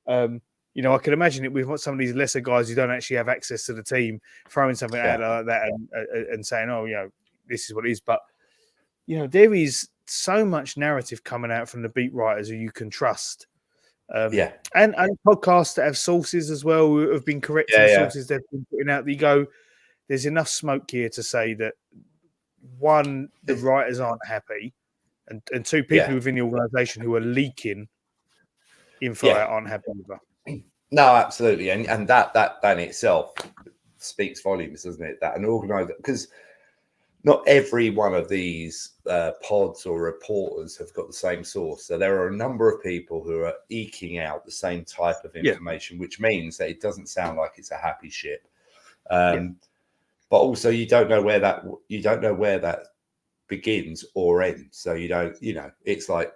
Speaker 1: I can imagine it with some of these lesser guys who don't actually have access to the team throwing something out like that and saying, "Oh, this is what it is." But there is so much narrative coming out from the beat writers who you can trust. And podcasts that have sources as well who have been correcting sources they've been putting out. You go, there's enough smoke here to say that one, the writers aren't happy, and two, people within the organisation who are leaking info out aren't happy either.
Speaker 3: No, absolutely, and that in itself speaks volumes, doesn't it? That an organizer, because not every one of these pods or reporters have got the same source. So there are a number of people who are eking out the same type of information, which means that it doesn't sound like it's a happy ship. But also you don't know where that begins or ends. So it's like,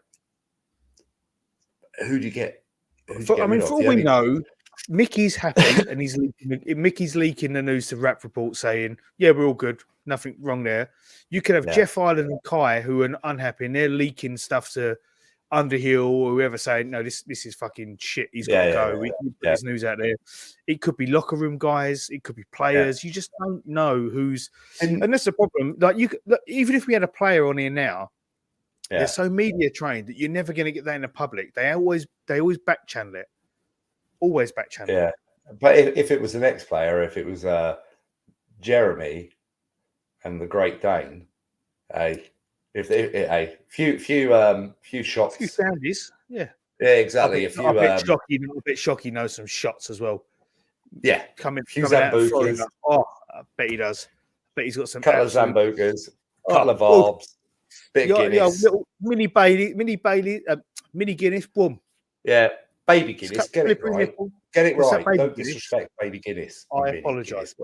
Speaker 3: who do you get?
Speaker 1: For all we know, Mickey's happy and Mickey's leaking the news to Rap Report saying, "Yeah, we're all good, nothing wrong there." You could have Jeff Ireland and Kai who are unhappy and they're leaking stuff to Underhill or whoever saying, "No, this is fucking shit. He's got to go." We put this news out there. It could be locker room guys. It could be players. You just don't know who's, and that's the problem. Like even if we had a player on here now. They're so media trained that you're never going to get that in the public. They always back channel it. Always back channel.
Speaker 3: Yeah, but if it was an ex-player, if it was Jeremy and the Great Dane, few shots,
Speaker 1: few soundies,
Speaker 3: exactly.
Speaker 1: I bet Shocky knows some shots as well.
Speaker 3: Yeah,
Speaker 1: coming
Speaker 3: few
Speaker 1: out of
Speaker 3: Zambucas.
Speaker 1: Florida. Oh, I bet he does. I bet he's got some
Speaker 3: couple of Zambucas, couple of Arbs. Bit of Guinness.
Speaker 1: Little mini Bailey, mini Guinness, boom.
Speaker 3: Yeah, baby Guinness. Get it right. Get it right. Don't disrespect baby Guinness.
Speaker 1: I apologise.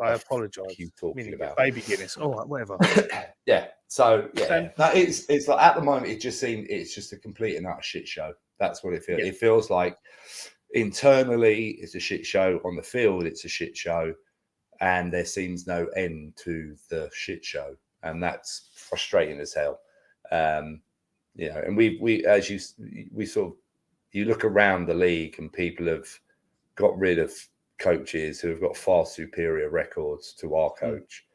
Speaker 3: You talking about
Speaker 1: baby Guinness? All right, whatever.
Speaker 3: So it's like at the moment it just seems it's just a complete and utter shit show. That's what it feels. It feels like internally it's a shit show. On the field, it's a shit show, and there seems no end to the shit show, and that's frustrating as hell. And we as we sort of, you look around the league and people have got rid of coaches who have got far superior records to our coach.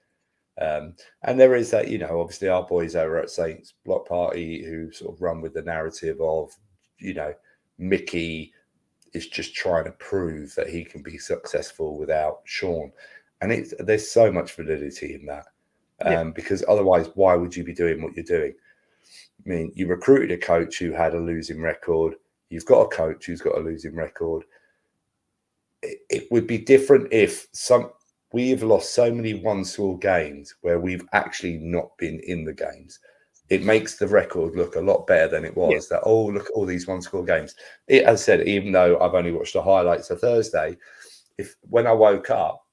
Speaker 3: And there is that, obviously our boys over at Saints Block Party who sort of run with the narrative of, Mickey is just trying to prove that he can be successful without Sean. And there's so much validity in that. Because otherwise, why would you be doing what you're doing? I mean, you recruited a coach who had a losing record. You've got a coach who's got a losing record. It would be different if we have lost so many one-score games where we've actually not been in the games. It makes the record look a lot better than it was. That, look at all these one-score games. As I said, even though I've only watched the highlights of Thursday, when I woke up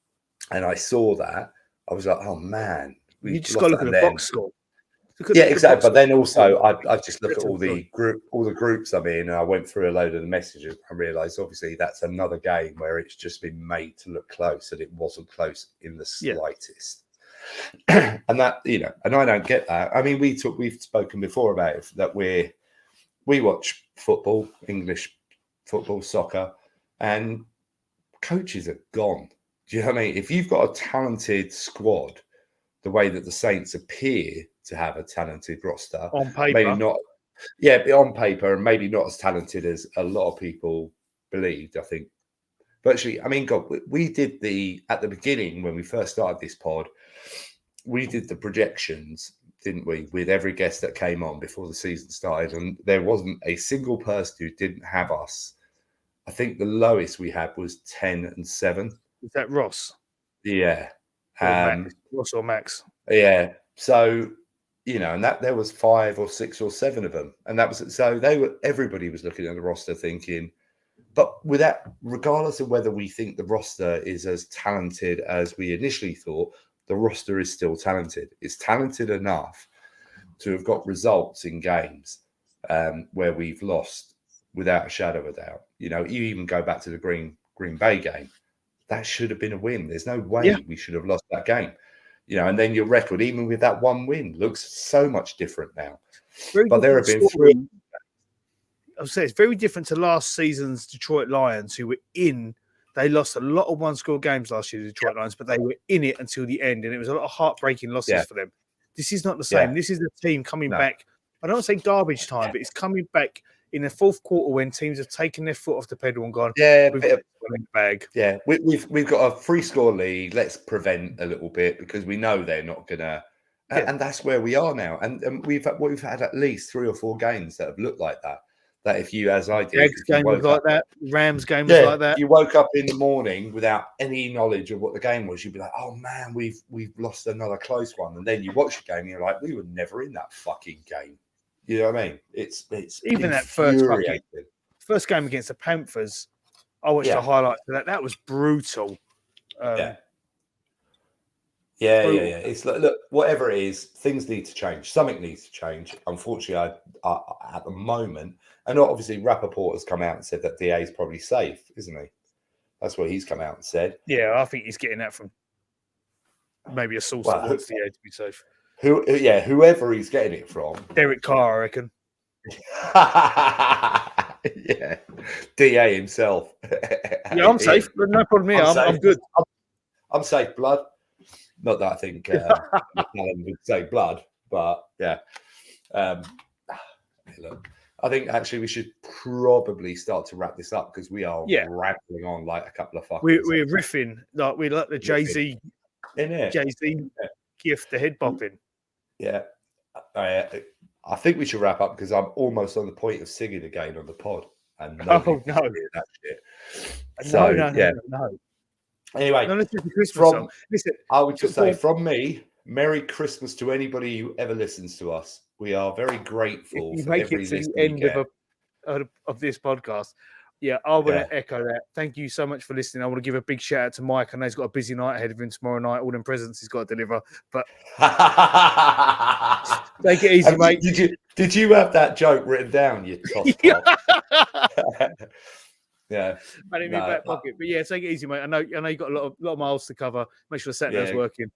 Speaker 3: and I saw that, I was like, oh man.
Speaker 1: You just got to look at the box score.
Speaker 3: Exactly. But then also, I just look at all the groups I'm in, and I went through a load of the messages. I realised, obviously, that's another game where it's just been made to look close, and it wasn't close in the slightest. And that, and I don't get that. I mean, we've spoken before about it, that we watch football, English football, soccer, and coaches are gone. Do you know what I mean? If you've got a talented squad, the way that the Saints appear to have a talented roster,
Speaker 1: on paper,
Speaker 3: maybe not, on paper, and maybe not as talented as a lot of people believed. I think virtually, I mean, God, we did at the beginning when we first started this pod, we did the projections, didn't we, with every guest that came on before the season started, and there wasn't a single person who didn't have us. I think the lowest we had was 10-7.
Speaker 1: Is that Ross?
Speaker 3: Yeah.
Speaker 1: Ross or Max?
Speaker 3: Yeah. So, and that there was 5 or 6 or 7 of them. And that was, so everybody was looking at the roster thinking, but with that, regardless of whether we think the roster is as talented as we initially thought, the roster is still talented. It's talented enough to have got results in games where we've lost without a shadow of a doubt. You even go back to the Green Bay game. That should have been a win. There's no way we should have lost that game. And then your record, even with that one win, looks so much different now. But there have been 3.
Speaker 1: I'll say it's very different to last season's Detroit Lions, who were in. They lost a lot of one-score games last year, the Detroit Lions, but they were in it until the end, and it was a lot of heartbreaking losses for them. This is not the same. This is the team coming back. I don't want to say garbage time, but it's coming back in the fourth quarter when teams have taken their foot off the pedal and gone, we've got in the bag.
Speaker 3: Yeah, we've got a 3-score lead. Let's prevent a little bit because we know they're not gonna. And that's where we are now. And we've had at least 3 or 4 games that have looked like that. That if you, as I did,
Speaker 1: Jags game was like that. Rams game was like that.
Speaker 3: If you woke up in the morning without any knowledge of what the game was, you'd be like, "Oh man, we've lost another close one." And then you watch the game, and you're like, "We were never in that fucking game." You know what I mean? It's
Speaker 1: even that first game against the Panthers. I watched the highlights of that. That was brutal.
Speaker 3: Yeah. It's like, look, whatever it is, things need to change. Something needs to change. Unfortunately, at the moment, and obviously Rappaport has come out and said that DA is probably safe, isn't he? That's what he's come out and said.
Speaker 1: Yeah, I think he's getting that from maybe a source that wants DA to be safe.
Speaker 3: Whoever he's getting it from.
Speaker 1: Derek Carr, I reckon.
Speaker 3: Yeah, DA himself.
Speaker 1: Yeah, I'm safe. No problem here. I'm good.
Speaker 3: I'm safe, blood. Not that I think Alan would say blood, but yeah. Look, I think actually we should probably start to wrap this up because we are rambling on like a couple of fuckers.
Speaker 1: We're riffing like we like the Jay-Z gift, the head bopping.
Speaker 3: Yeah. I think we should wrap up because I'm almost on the point of singing again on the pod. And
Speaker 1: no.
Speaker 3: That shit. So,
Speaker 1: no.
Speaker 3: Anyway,
Speaker 1: listen,
Speaker 3: I would just say from me, Merry Christmas to anybody who ever listens to us. We are very grateful for every listen we get.
Speaker 1: Of this podcast. Yeah, I want to echo that. Thank you so much for listening. I want to give a big shout out to Mike. I know he's got a busy night ahead of him tomorrow night. All them presents he's got to deliver. But take it easy, mate.
Speaker 3: Did you have that joke written down? You top. Yeah,
Speaker 1: in your back pocket. But yeah, take it easy, mate. I know you got a lot of miles to cover. Make sure the sat nav's working.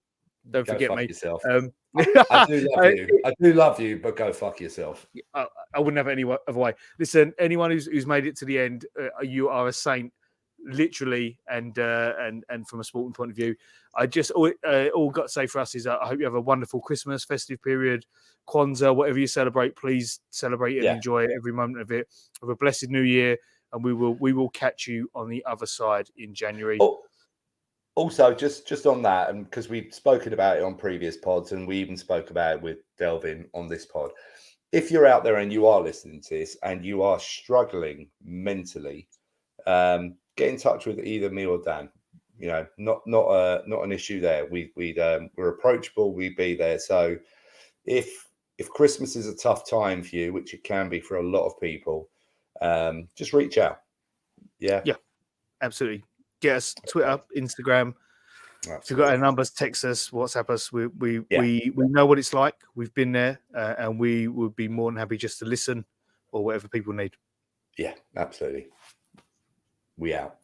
Speaker 1: Don't forget me.
Speaker 3: Yourself. I do love you. I do love you, but go fuck yourself.
Speaker 1: I wouldn't have it any other way. Listen, anyone who's made it to the end, you are a saint, literally, and from a sporting point of view. I just all got to say for us is I hope you have a wonderful Christmas, festive period, Kwanzaa, whatever you celebrate. Please celebrate it and enjoy every moment of it. Have a blessed New Year. And we will catch you on the other side in January.
Speaker 3: Also, just on that, and because we've spoken about it on previous pods, and we even spoke about it with Delvin on this pod. If you're out there and you are listening to this and you are struggling mentally, get in touch with either me or Dan. You know, not an issue there. We're approachable. We'd be there. So if Christmas is a tough time for you, which it can be for a lot of people. Just reach out. Yeah,
Speaker 1: absolutely. Get us Twitter, Instagram. Absolutely. If you've got our numbers, text us, WhatsApp us. We know what it's like. We've been there, and we would be more than happy just to listen or whatever people need.
Speaker 3: Yeah, absolutely. We out.